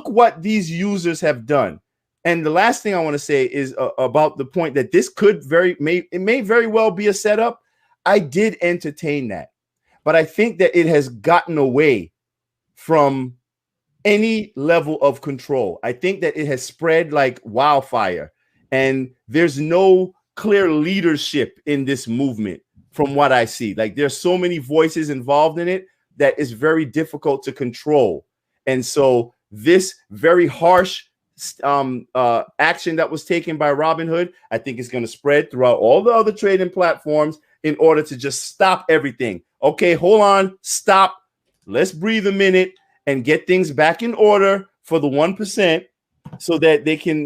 what these users have done. And the last thing I want to say is about the point that this may very well be a setup. I did entertain that, but I think that it has gotten away from any level of control. I think that it has spread like wildfire, and there's no clear leadership in this movement from what I see. Like, there's so many voices involved in it that is very difficult to control. And so this very harsh action that was taken by Robinhood, I think is going to spread throughout all the other trading platforms in order to just stop everything. Okay, hold on, stop. Let's breathe a minute and get things back in order for the 1% so that they can,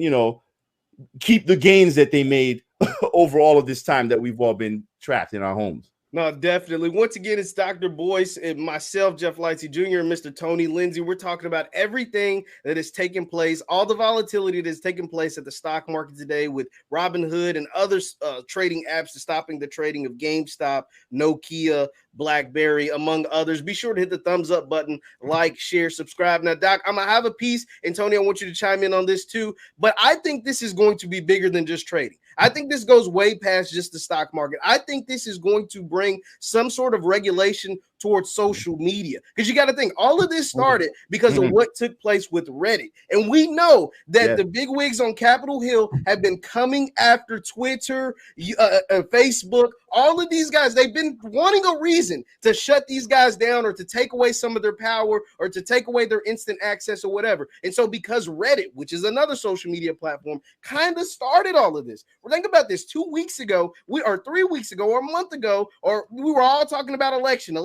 keep the gains that they made over all of this time that we've all been trapped in our homes. No, definitely. Once again, it's Dr. Boyce and myself, Jeff Lightsey Jr., and Mr. Tony Lindsey. We're talking about everything that is taking place, all the volatility that is taking place at the stock market today with Robinhood and other trading apps stopping the trading of GameStop, Nokia, BlackBerry, among others. Be sure to hit the thumbs up button, like, share, subscribe. Now, Doc, I'm going to have a piece, and Tony, I want you to chime in on this too, but I think this is going to be bigger than just trading. I think this goes way past just the stock market. I think this is going to bring some sort of regulation towards social media, because you got to think all of this started because of what took place with Reddit. And we know that the big wigs on Capitol Hill have been coming after Twitter, Facebook, all of these guys. They've been wanting a reason to shut these guys down or to take away some of their power or to take away their instant access or whatever. And so because Reddit, which is another social media platform, kind of started all of this. Well, think about this. 2 weeks ago, or 3 weeks ago, or a month ago, or we were all talking about election,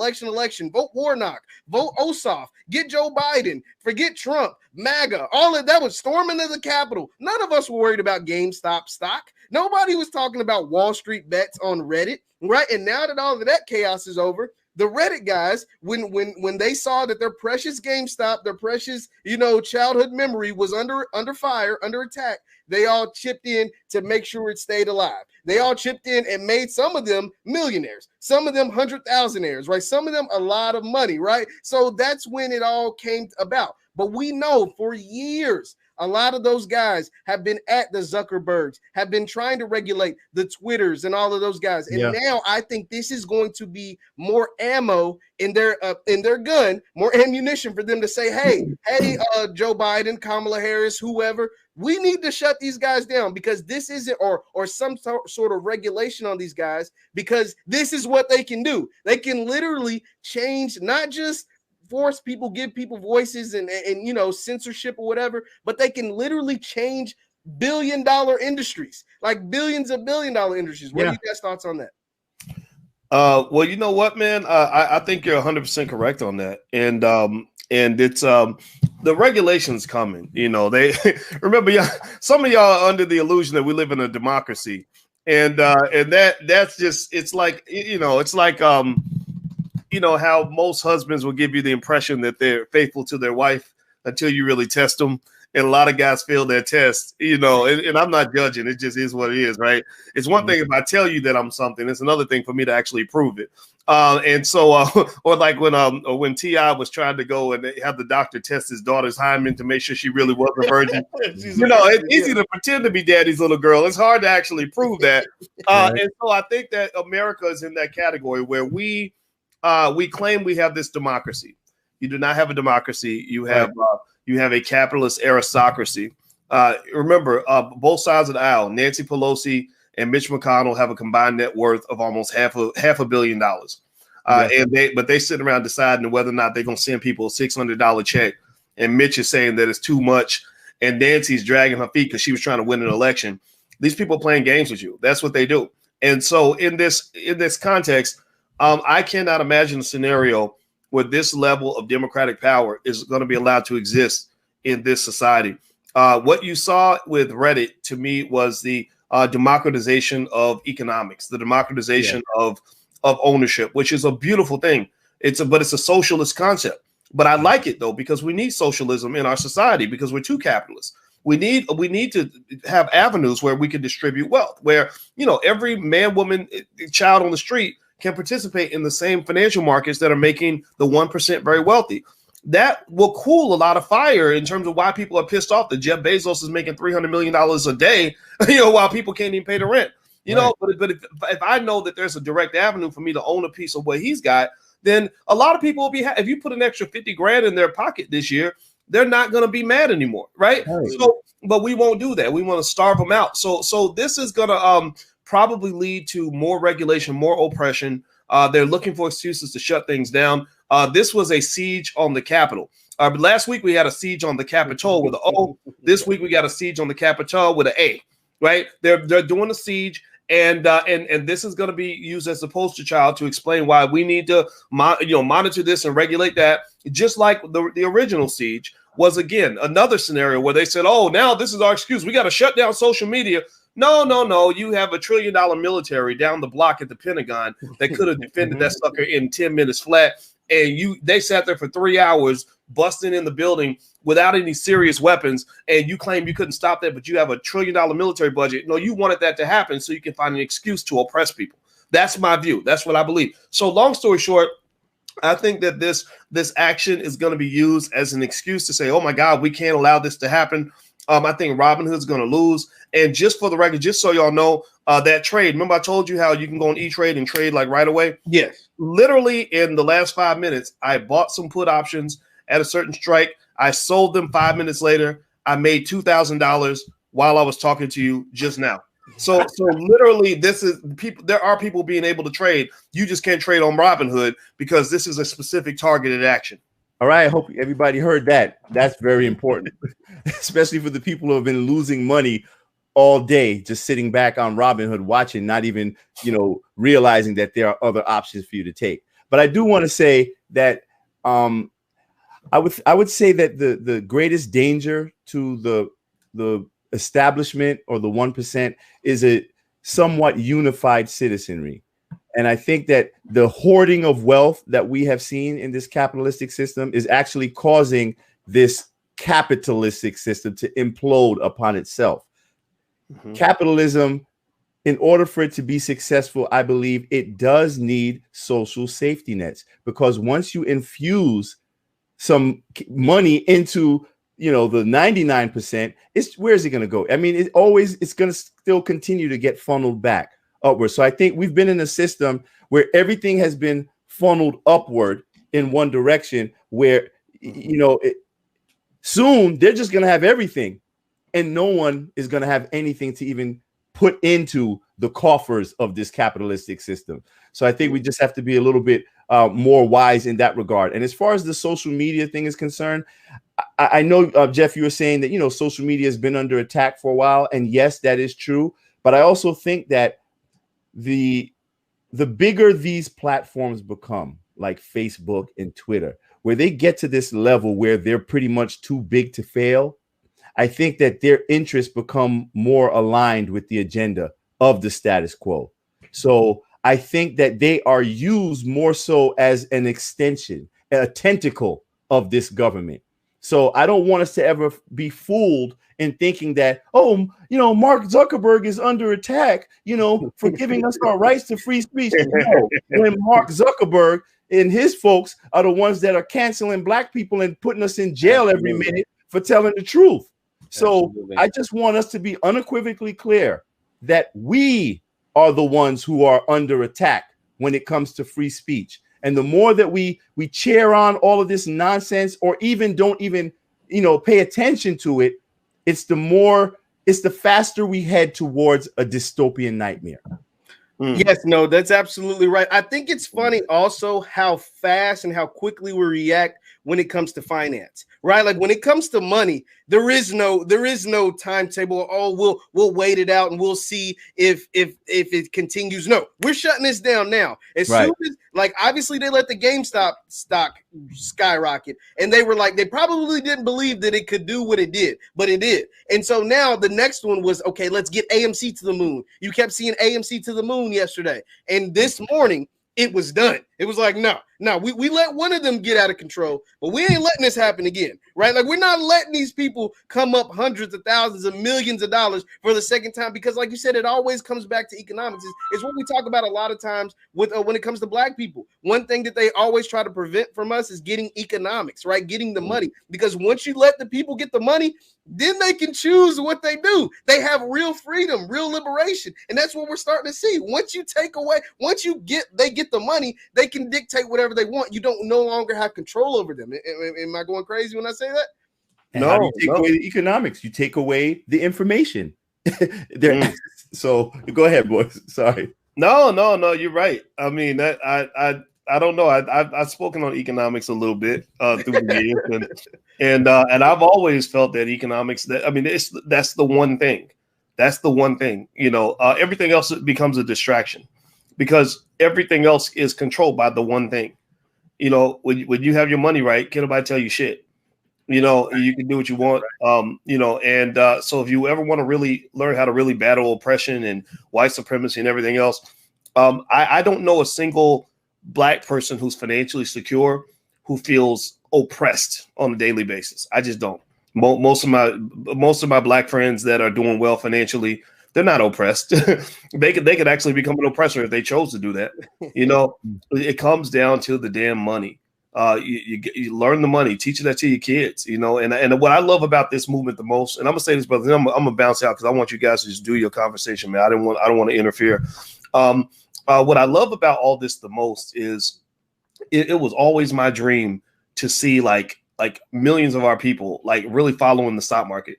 vote Warnock, vote Ossoff, get Joe Biden, forget Trump, MAGA, all of that was storming of the Capitol. None of us were worried about GameStop stock. Nobody was talking about Wall Street bets on Reddit, right? And now that all of that chaos is over, the Reddit guys, when they saw that their precious GameStop, their precious, childhood memory was under fire, under attack, they all chipped in to make sure it stayed alive. They all chipped in and made some of them millionaires, some of them 100,000aires, right? Some of them a lot of money, right? So that's when it all came about. But we know for years, a lot of those guys have been at the Zuckerbergs, have been trying to regulate the Twitters and all of those guys. And now I think this is going to be more ammo in their gun, more ammunition for them to say, hey, Joe Biden, Kamala Harris, whoever, we need to shut these guys down because this isn't, or some sort of regulation on these guys, because this is what they can do. They can literally change, not just force people, give people voices and censorship or whatever, but they can literally change billion-dollar industries, like billions of billion-dollar industries. What are you guys' thoughts on that? Well, you know what, man, I think you're 100% correct on that. And it's the regulations coming, they remember some of y'all are under the illusion that we live in a democracy. And that's just, it's like, it's like, how most husbands will give you the impression that they're faithful to their wife until you really test them. And a lot of guys fail their test, and I'm not judging. It just is what it is, right? It's one thing if I tell you that I'm something. It's another thing for me to actually prove it. And so, or like when T.I. was trying to go and have the doctor test his daughter's hymen to make sure she really was a virgin. It's easy to pretend to be daddy's little girl. It's hard to actually prove that. And so I think that America is in that category where we claim we have this democracy. You do not have a democracy. You have a capitalist aristocracy. Remember, both sides of the aisle, Nancy Pelosi and Mitch McConnell, have a combined net worth of almost half $500 million. But they sit around deciding whether or not they're going to send people a $600 check. And Mitch is saying that it's too much. And Nancy's dragging her feet because she was trying to win an election. These people are playing games with you. That's what they do. And so in this context, I cannot imagine a scenario where this level of democratic power is going to be allowed to exist in this society. What you saw with Reddit, to me, was the democratization of economics, the democratization of ownership, which is a beautiful thing. But it's a socialist concept. But I like it though, because we need socialism in our society because we're too capitalist. We need to have avenues where we can distribute wealth, where, you know, every man, woman, child on the street can participate in the same financial markets that are making the 1% very wealthy. That will cool a lot of fire in terms of why people are pissed off that Jeff Bezos is making $300 million a day, you know, while people can't even pay the rent. You know, but if I know that there's a direct avenue for me to own a piece of what he's got, then a lot of people will be if you put an extra 50 grand in their pocket this year, they're not going to be mad anymore, right? So, but we won't do that. We want to starve them out. So this is going to probably lead to more regulation, more oppression. They're looking for excuses to shut things down. This was a siege on the Capitol. Last week we had a siege on the Capitol with an O. This week we got a siege on the Capitol with an A. Right? They're doing a siege, and this is going to be used as a poster child to explain why we need to monitor this and regulate that. Just like the original siege was, again, another scenario where they said, oh, now this is our excuse. We got to shut down social media. No. You have $1 trillion military down the block at the Pentagon that could have defended that sucker in 10 minutes flat. And they sat there for 3 hours busting in the building without any serious weapons. And you claim you couldn't stop that, but you have $1 trillion military budget. No, you wanted that to happen so you can find an excuse to oppress people. That's my view. That's what I believe. So long story short, I think that this action is going to be used as an excuse to say, oh, my God, we can't allow this to happen. I think Robinhood's going to lose. And just for the record, just so y'all know, that trade, remember I told you how you can go on ETrade and trade like right away? Yes. Literally in the last 5 minutes, I bought some put options at a certain strike. I sold them 5 minutes later. I made $2,000 while I was talking to you just now. So literally, there are people being able to trade. You just can't trade on Robinhood because this is a specific targeted action. All right. I hope everybody heard that. That's very important, especially for the people who have been losing money all day, just sitting back on Robinhood watching, not even, realizing that there are other options for you to take. But I do want to say that I would say that the greatest danger to the establishment or the 1% is a somewhat unified citizenry. And I think that the hoarding of wealth that we have seen in this capitalistic system is actually causing this capitalistic system to implode upon itself. Mm-hmm. Capitalism, in order for it to be successful, I believe it does need social safety nets, because once you infuse some money into the 99%, where is it going to go? I mean, it's going to still continue to get funneled back upward. So I think we've been in a system where everything has been funneled upward in one direction, where soon they're just going to have everything, and no one is going to have anything to even put into the coffers of this capitalistic system. So I think we just have to be a little bit more wise in that regard. And as far as the social media thing is concerned, I know, Jeff, you were saying that, social media has been under attack for a while. And yes, that is true. But I also think that the bigger these platforms become, like Facebook and Twitter, where they get to this level where they're pretty much too big to fail, I think that their interests become more aligned with the agenda of the status quo. So I think that they are used more so as an extension, a tentacle of this government. So I don't want us to ever be fooled in thinking that, Mark Zuckerberg is under attack, for giving us our rights to free speech. No, when Mark Zuckerberg and his folks are the ones that are canceling Black people and putting us in jail every minute for telling the truth. So I just want us to be unequivocally clear that we are the ones who are under attack when it comes to free speech. And the more that we cheer on all of this nonsense, or even don't even, pay attention to it, it's the faster we head towards a dystopian nightmare. Yes, no, that's absolutely right. I think it's funny also how fast and how quickly we react when it comes to finance, right? Like when it comes to money, there is no timetable. Oh, we'll wait it out and we'll see if it continues. No, we're shutting this down now. As soon as, like, obviously they let the GameStop stock skyrocket, and they probably didn't believe that it could do what it did, but it did. And so now the next one was, okay, let's get AMC to the moon. You kept seeing AMC to the moon yesterday, and this morning it was done. It was like, no, we let one of them get out of control, but we ain't letting this happen again, right? Like, we're not letting these people come up hundreds of thousands of millions of dollars for the second time, because like you said, it always comes back to economics. It's what we talk about a lot of times with when it comes to black people. One thing that they always try to prevent from us is getting economics, right? Getting the money, because once you let the people get the money, then they can choose what they do. They have real freedom, real liberation. And that's what we're starting to see. Once you take away, they get the money, they can dictate whatever they want. You don't no longer have control over them. Am I going crazy when I say that? And how do you take away the economics? You take away the information. So go ahead, boys. Sorry. No, you're right. I mean, I don't know. I've spoken on economics a little bit through the years, and I've always felt that economics. That's the one thing. That's the one thing. Everything else becomes a distraction, because everything else is controlled by the one thing. When you have your money right, can't nobody tell you shit. You can do what you want. So if you ever want to really learn how to really battle oppression and white supremacy and everything else, I don't know a single Black person who's financially secure who feels oppressed on a daily basis. I just don't. Most of my Black friends that are doing well financially, they're not oppressed. They could actually become an oppressor if they chose to do that. It comes down to the damn money. You learn the money, teach that to your kids. And what I love about this movement the most, and I'm gonna say this, brother, I'm gonna bounce out because I want you guys to just do your conversation, man. I don't want to interfere. What I love about all this the most is it was always my dream to see like millions of our people like really following the stock market.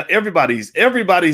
Everybody's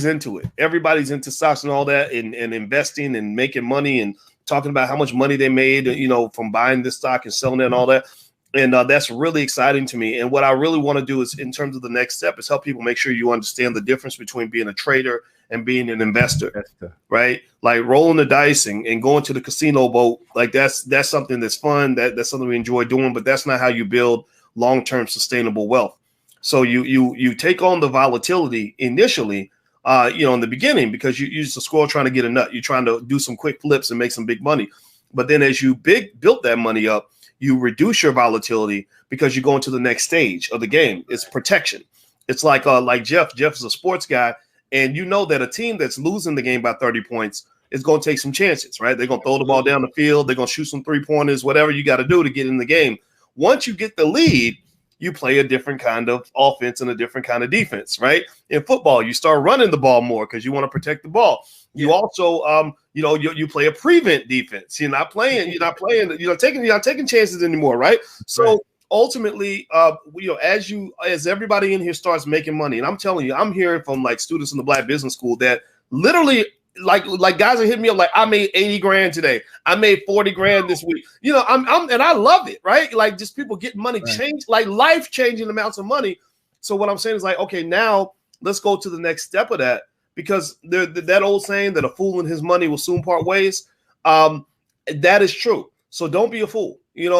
into it. Everybody's into stocks and all that, and investing and making money and talking about how much money they made, from buying this stock and selling it and all that. And that's really exciting to me. And what I really want to do is, in terms of the next step, is help people make sure you understand the difference between being a trader and being an investor, right? Like rolling the dice and going to the casino boat. Like that's something that's fun. That's something we enjoy doing, but that's not how you build long-term sustainable wealth. So you take on the volatility initially, in the beginning, because you use the squirrel trying to get a nut. You're trying to do some quick flips and make some big money. But then as you built that money up, you reduce your volatility because you go into the next stage of the game. It's protection. It's like Jeff. Jeff is a sports guy, and you know that a team that's losing the game by 30 points is going to take some chances, right? They're going to throw the ball down the field. They're going to shoot some three-pointers, whatever you got to do to get in the game. Once you get the lead, you play a different kind of offense and a different kind of defense, right? In football, you start running the ball more because you want to protect the ball. You also, you play a prevent defense. You're not taking chances anymore, right? So ultimately, as everybody in here starts making money, and I'm telling you, I'm hearing from like students in the Black Business School that literally like guys are hitting me up like, I made 80 grand today. I made 40 grand this week. And I love it, right? Like just people getting money, change, like life-changing amounts of money. So what I'm saying is like, okay, now let's go to the next step of that, because that old saying that a fool and his money will soon part ways, that is true. So don't be a fool.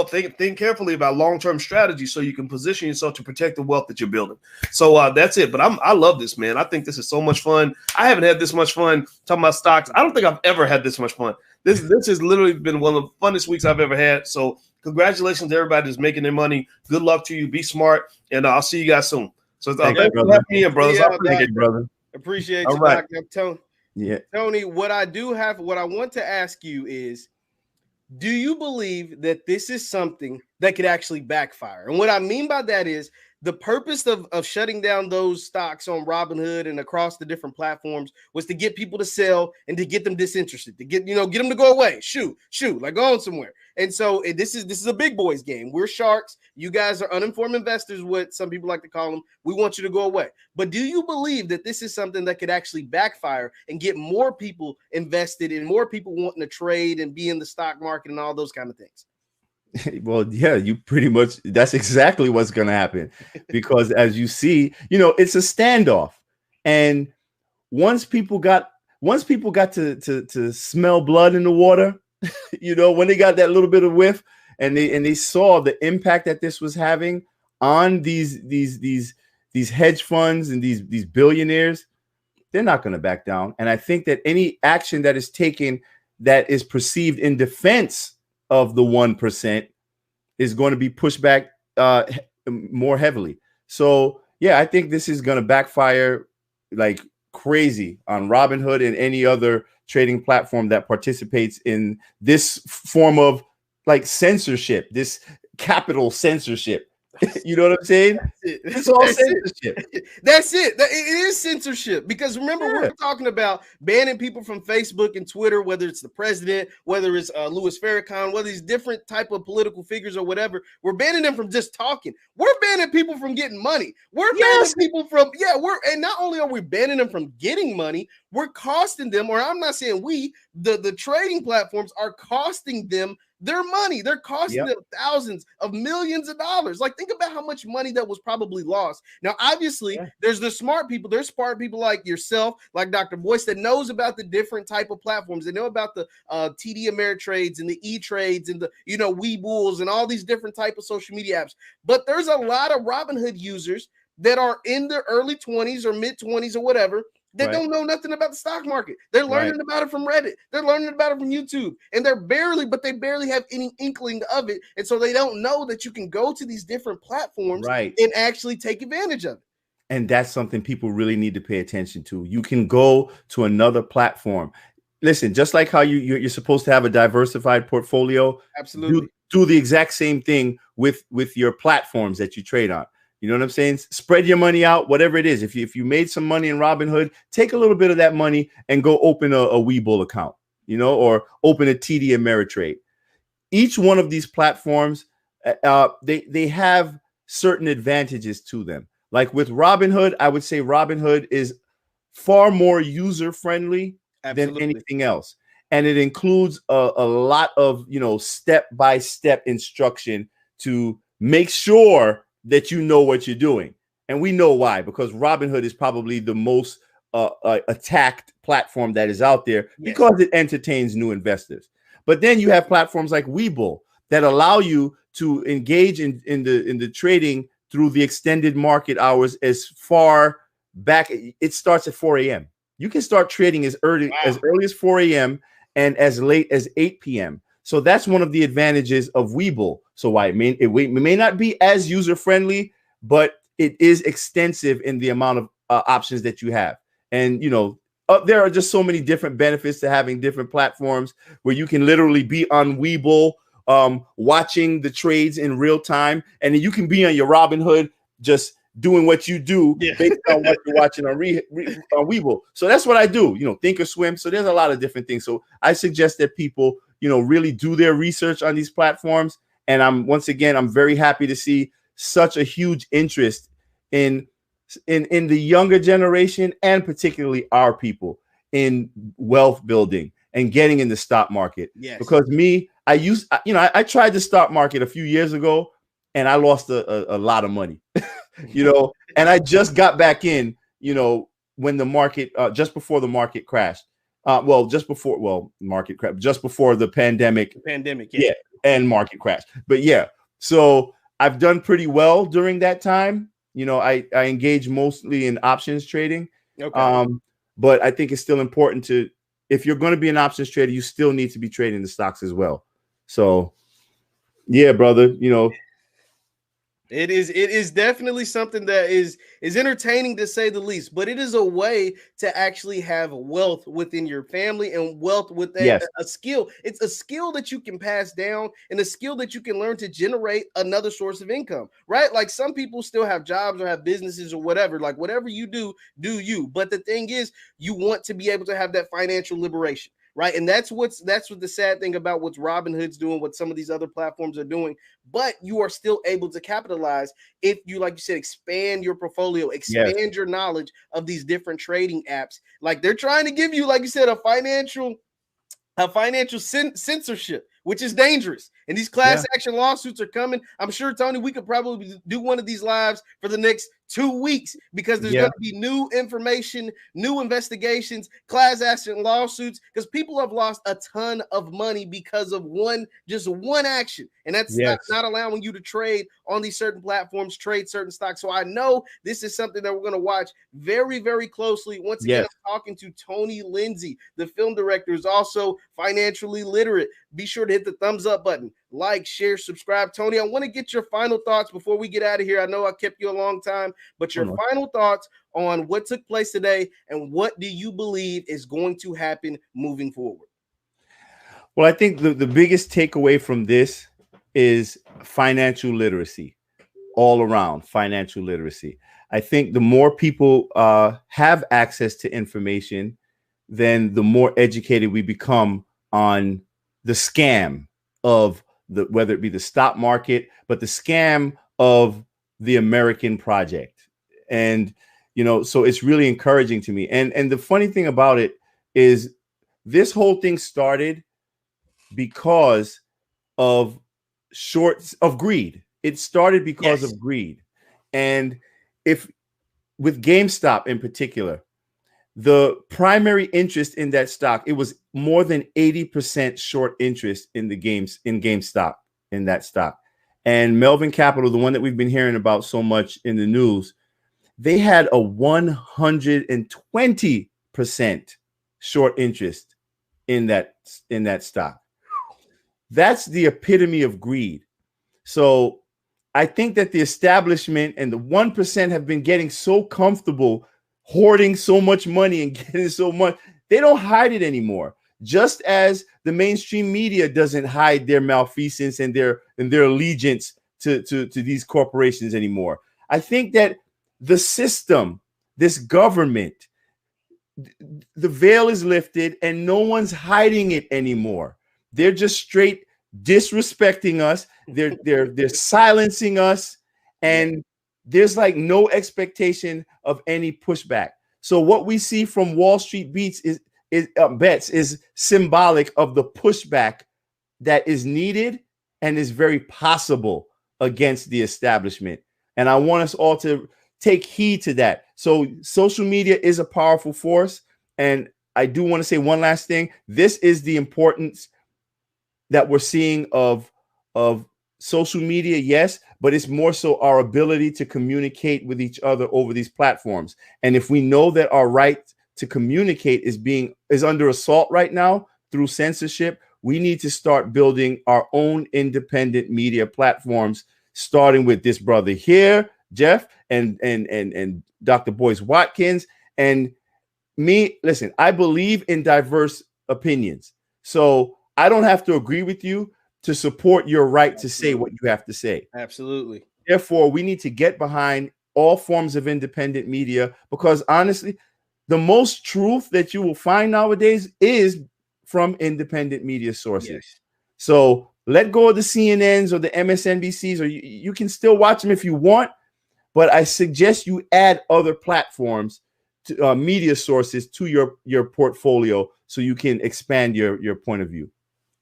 Think carefully about long-term strategy so you can position yourself to protect the wealth that you're building. So that's it. But I love this, man. I think this is so much fun. I haven't had this much fun talking about stocks. I don't think I've ever had this much fun. This has literally been one of the funnest weeks I've ever had. So congratulations to everybody that's making their money. Good luck to you. Be smart. And I'll see you guys soon. So thanks for having me in, brothers. I appreciate it, brother. Appreciate you, right. Tony. Yeah. Tony, what I want to ask you is, do you believe that this is something that could actually backfire? And what I mean by that is the purpose of shutting down those stocks on Robinhood and across the different platforms was to get people to sell and to get them disinterested, to get them to go away, shoot, like go on somewhere. And so this is a big boys game. We're sharks. You guys are uninformed investors, what some people like to call them. We want you to go away. But do you believe that this is something that could actually backfire and get more people invested and more people wanting to trade and be in the stock market and all those kind of things? Well, yeah, you pretty much, that's exactly what's going to happen, because as you see, it's a standoff. And once people got to smell blood in the water, when they got that little bit of whiff and they saw the impact that this was having on these hedge funds and these billionaires, they're not going to back down. And I think that any action that is taken that is perceived in defense of the 1% is going to be pushed back more heavily. So yeah, I think this is going to backfire like crazy on Robinhood and any other trading platform that participates in this form of like censorship, this capital censorship. You know what I'm saying? It's all censorship. That's it. It is censorship, because remember, we're talking about banning people from Facebook and Twitter, whether it's the president, whether it's Louis Farrakhan, whether these different type of political figures or whatever. We're banning them from just talking. We're banning people from getting money. We're banning people from, and not only are we banning them from getting money, we're costing them, or I'm not saying we, the trading platforms are costing them their money. They're costing them thousands of millions of dollars. Like, think about how much money that was probably lost. Now, obviously, there's the smart people. There's smart people like yourself, like Dr. Boyce, that knows about the different type of platforms. They know about the TD Ameritrades and the ETrades and the, Webull and all these different type of social media apps. But there's a lot of Robinhood users that are in their early 20s or mid 20s or whatever, that don't know nothing about the stock market. They're learning about it from Reddit. They're learning about it from YouTube. And they barely have any inkling of it. And so they don't know that you can go to these different platforms and actually take advantage of it. And that's something people really need to pay attention to. You can go to another platform. Listen, just like how you're supposed to have a diversified portfolio. Absolutely. Do the exact same thing with your platforms that you trade on. You know what I'm saying? Spread your money out, whatever it is. If you made some money in Robinhood, take a little bit of that money and go open a Webull account, or open a TD Ameritrade. Each one of these platforms, they have certain advantages to them. Like with Robinhood, I would say Robinhood is far more user-friendly than anything else. And it includes a lot of, step-by-step instruction to make sure that you know what you're doing. And we know why, because Robinhood is probably the most attacked platform that is out there because it entertains new investors. But then you have platforms like Webull that allow you to engage in the trading through the extended market hours as far back. It starts at 4 a.m. You can start trading as early as 4 a.m. and as late as 8 p.m. So that's one of the advantages of Webull. So why it may not be as user-friendly, but it is extensive in the amount of options that you have. And, there are just so many different benefits to having different platforms where you can literally be on Webull watching the trades in real time. And then you can be on your Robinhood just doing what you do based on what you're watching on Webull. So that's what I do, think or swim. So there's a lot of different things. So I suggest that people really do their research on these platforms. And I'm very happy to see such a huge interest in the younger generation, and particularly our people, in wealth building and getting in the stock market. Because I tried the stock market a few years ago and I lost a lot of money, and I just got back in, when the market, just before the market crashed. Just before the pandemic. And market crash. But so I've done pretty well during that time. I engage mostly in options trading. But I think it's still important if you're going to be an options trader, you still need to be trading the stocks as well. So brother, It is definitely something that is entertaining, to say the least, but it is a way to actually have wealth within your family and wealth with a skill. It's a skill that you can pass down and a skill that you can learn to generate another source of income, right? Like, some people still have jobs or have businesses or whatever, like whatever you do you. But the thing is, you want to be able to have that financial liberation. Right. And that's what the sad thing about what Robinhood's doing, what some of these other platforms are doing. But you are still able to capitalize if you, like you said, expand your portfolio, expand your knowledge of these different trading apps. Like, they're trying to give you, like you said, a financial censorship, which is dangerous. And these class action lawsuits are coming. I'm sure, Tony, we could probably do one of these lives for the next 2 weeks because there's Yeah. going to be new information, new investigations, class action lawsuits, because people have lost a ton of money because of just one action. And that's not allowing you to trade on these certain platforms, trade certain stocks. So I know this is something that we're going to watch very, very closely. Once again, I'm talking to Tony Lindsey, the film director, is also financially literate. Be sure to hit the thumbs up button, like, share, subscribe. Tony, I want to get your final thoughts before we get out of here. I know I kept you a long time, but your final thoughts on what took place today and what do you believe is going to happen moving forward? Well, I think the biggest takeaway from this is financial literacy, all around financial literacy. I think the more people have access to information, then the more educated we become on the scam of whether it be the stock market, but the scam of the American project. And, so it's really encouraging to me. And the funny thing about it is this whole thing started because of greed. It started because of greed. And with GameStop in particular, the primary interest in that stock, it was more than 80% short interest in GameStop, in that stock. And Melvin Capital, the one that we've been hearing about so much in the news, they had a 120% short interest in that stock. That's the epitome of greed. So I think that the establishment and the 1% have been getting so comfortable hoarding so much money and getting so much, they don't hide it anymore. Just as the mainstream media doesn't hide their malfeasance and their allegiance to these corporations anymore. I think that the system, this government, the veil is lifted and no one's hiding it anymore. They're just straight disrespecting us. They're silencing us, and there's like no expectation of any pushback. So what we see from Wall Street bets is symbolic of the pushback that is needed and is very possible against the establishment. And I want us all to take heed to that. So social media is a powerful force. And I do want to say one last thing. This is the importance that we're seeing of social media, yes, but it's more so our ability to communicate with each other over these platforms. And if we know that our right to communicate is under assault right now through censorship, we need to start building our own independent media platforms, starting with this brother here, Jeff, and Dr. Boyce Watkins, and me. Listen, I believe in diverse opinions. So I don't have to agree with you to support your right to say what you have to say. Absolutely. Therefore, we need to get behind all forms of independent media, because honestly, the most truth that you will find nowadays is from independent media sources. Yes. So let go of the CNNs or the MSNBCs, or you can still watch them if you want, but I suggest you add other platforms to media sources to your portfolio so you can expand your point of view.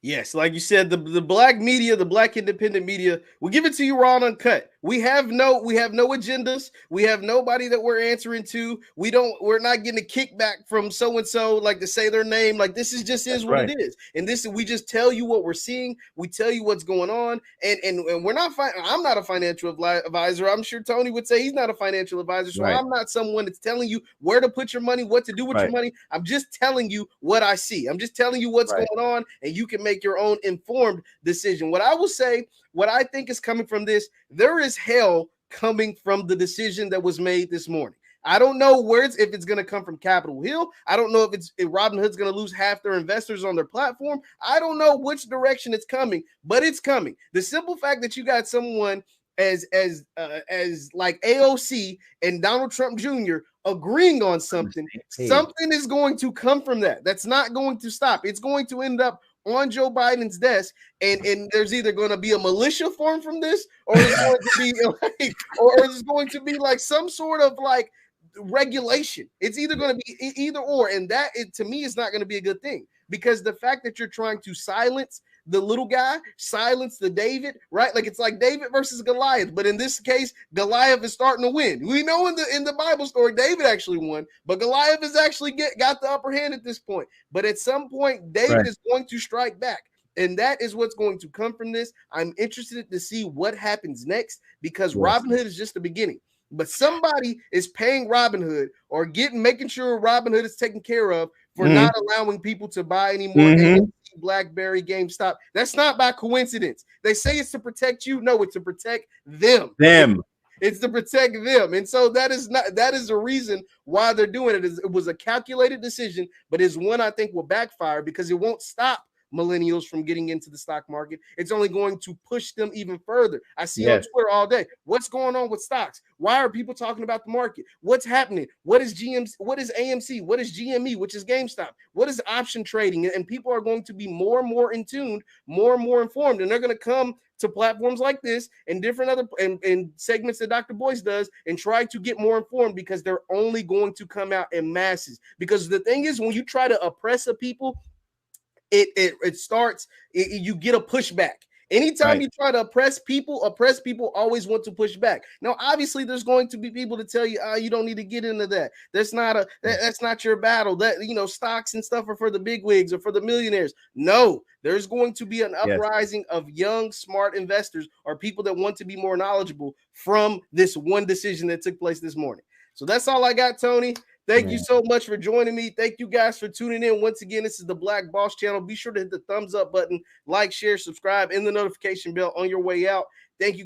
Yes, like you said, the black media, the black independent media, we'll give it to you raw and uncut. We have no agendas. We have nobody that we're answering to. We're not getting a kickback from so-and-so, like to say their name. Like this is what it is. And we just tell you what we're seeing. We tell you what's going on. And we're not, I'm not a financial advisor. I'm sure Tony would say he's not a financial advisor. So I'm not someone that's telling you where to put your money, what to do with your money. I'm just telling you what I see. I'm just telling you what's going on, and you can make your own informed decision. What I will say, what I think is coming from this, there is hell coming from the decision that was made this morning. I don't know if it's going to come from Capitol Hill. I don't know if Robinhood's going to lose half their investors on their platform. I don't know which direction it's coming, but it's coming. The simple fact that you got someone as like AOC and Donald Trump Jr. agreeing on something, something is going to come from that. That's not going to stop. It's going to end up on Joe Biden's desk, and there's either going to be a militia formed from this, or it's going to be or it's going to be like some sort of like regulation. It's either going to be either or, and that to me is not going to be a good thing, because the fact that you're trying to silence the little guy, silence the David, right? Like it's like David versus Goliath, but in this case, Goliath is starting to win. We know in the Bible story, David actually won, but Goliath has actually got the upper hand at this point. But at some point, David is going to strike back. And that is what's going to come from this. I'm interested to see what happens next, because Robinhood is just the beginning. But somebody is paying Robinhood or making sure Robinhood is taken care of for not allowing people to buy any more AMC, BlackBerry, GameStop. That's not by coincidence. They say it's to protect you. No, it's to protect them. It's to protect them. And so that is the reason why they're doing it. It was a calculated decision, but it's one I think will backfire, because it won't stop millennials from getting into the stock market. It's only going to push them even further. I see on Twitter all day, what's going on with stocks? Why are people talking about the market? What's happening? What is GMC? What is AMC? What is GME, which is GameStop? What is option trading? And people are going to be more and more in tune, more and more informed, and they're going to come to platforms like this and different other and segments that Dr. Boyce does and try to get more informed, because they're only going to come out in masses. Because the thing is, when you try to oppress a people, it starts, you get a pushback. Anytime you try to oppress people always want to push back. Now, obviously, there's going to be people to tell you, you don't need to get into that. That's not your battle. That, stocks and stuff are for the bigwigs or for the millionaires. No, there's going to be an uprising of young, smart investors or people that want to be more knowledgeable from this one decision that took place this morning. So that's all I got, Tony. Thank you so much for joining me. Thank you guys for tuning in. Once again, this is the Black Boss Channel. Be sure to hit the thumbs up button, like, share, subscribe, and the notification bell on your way out. Thank you.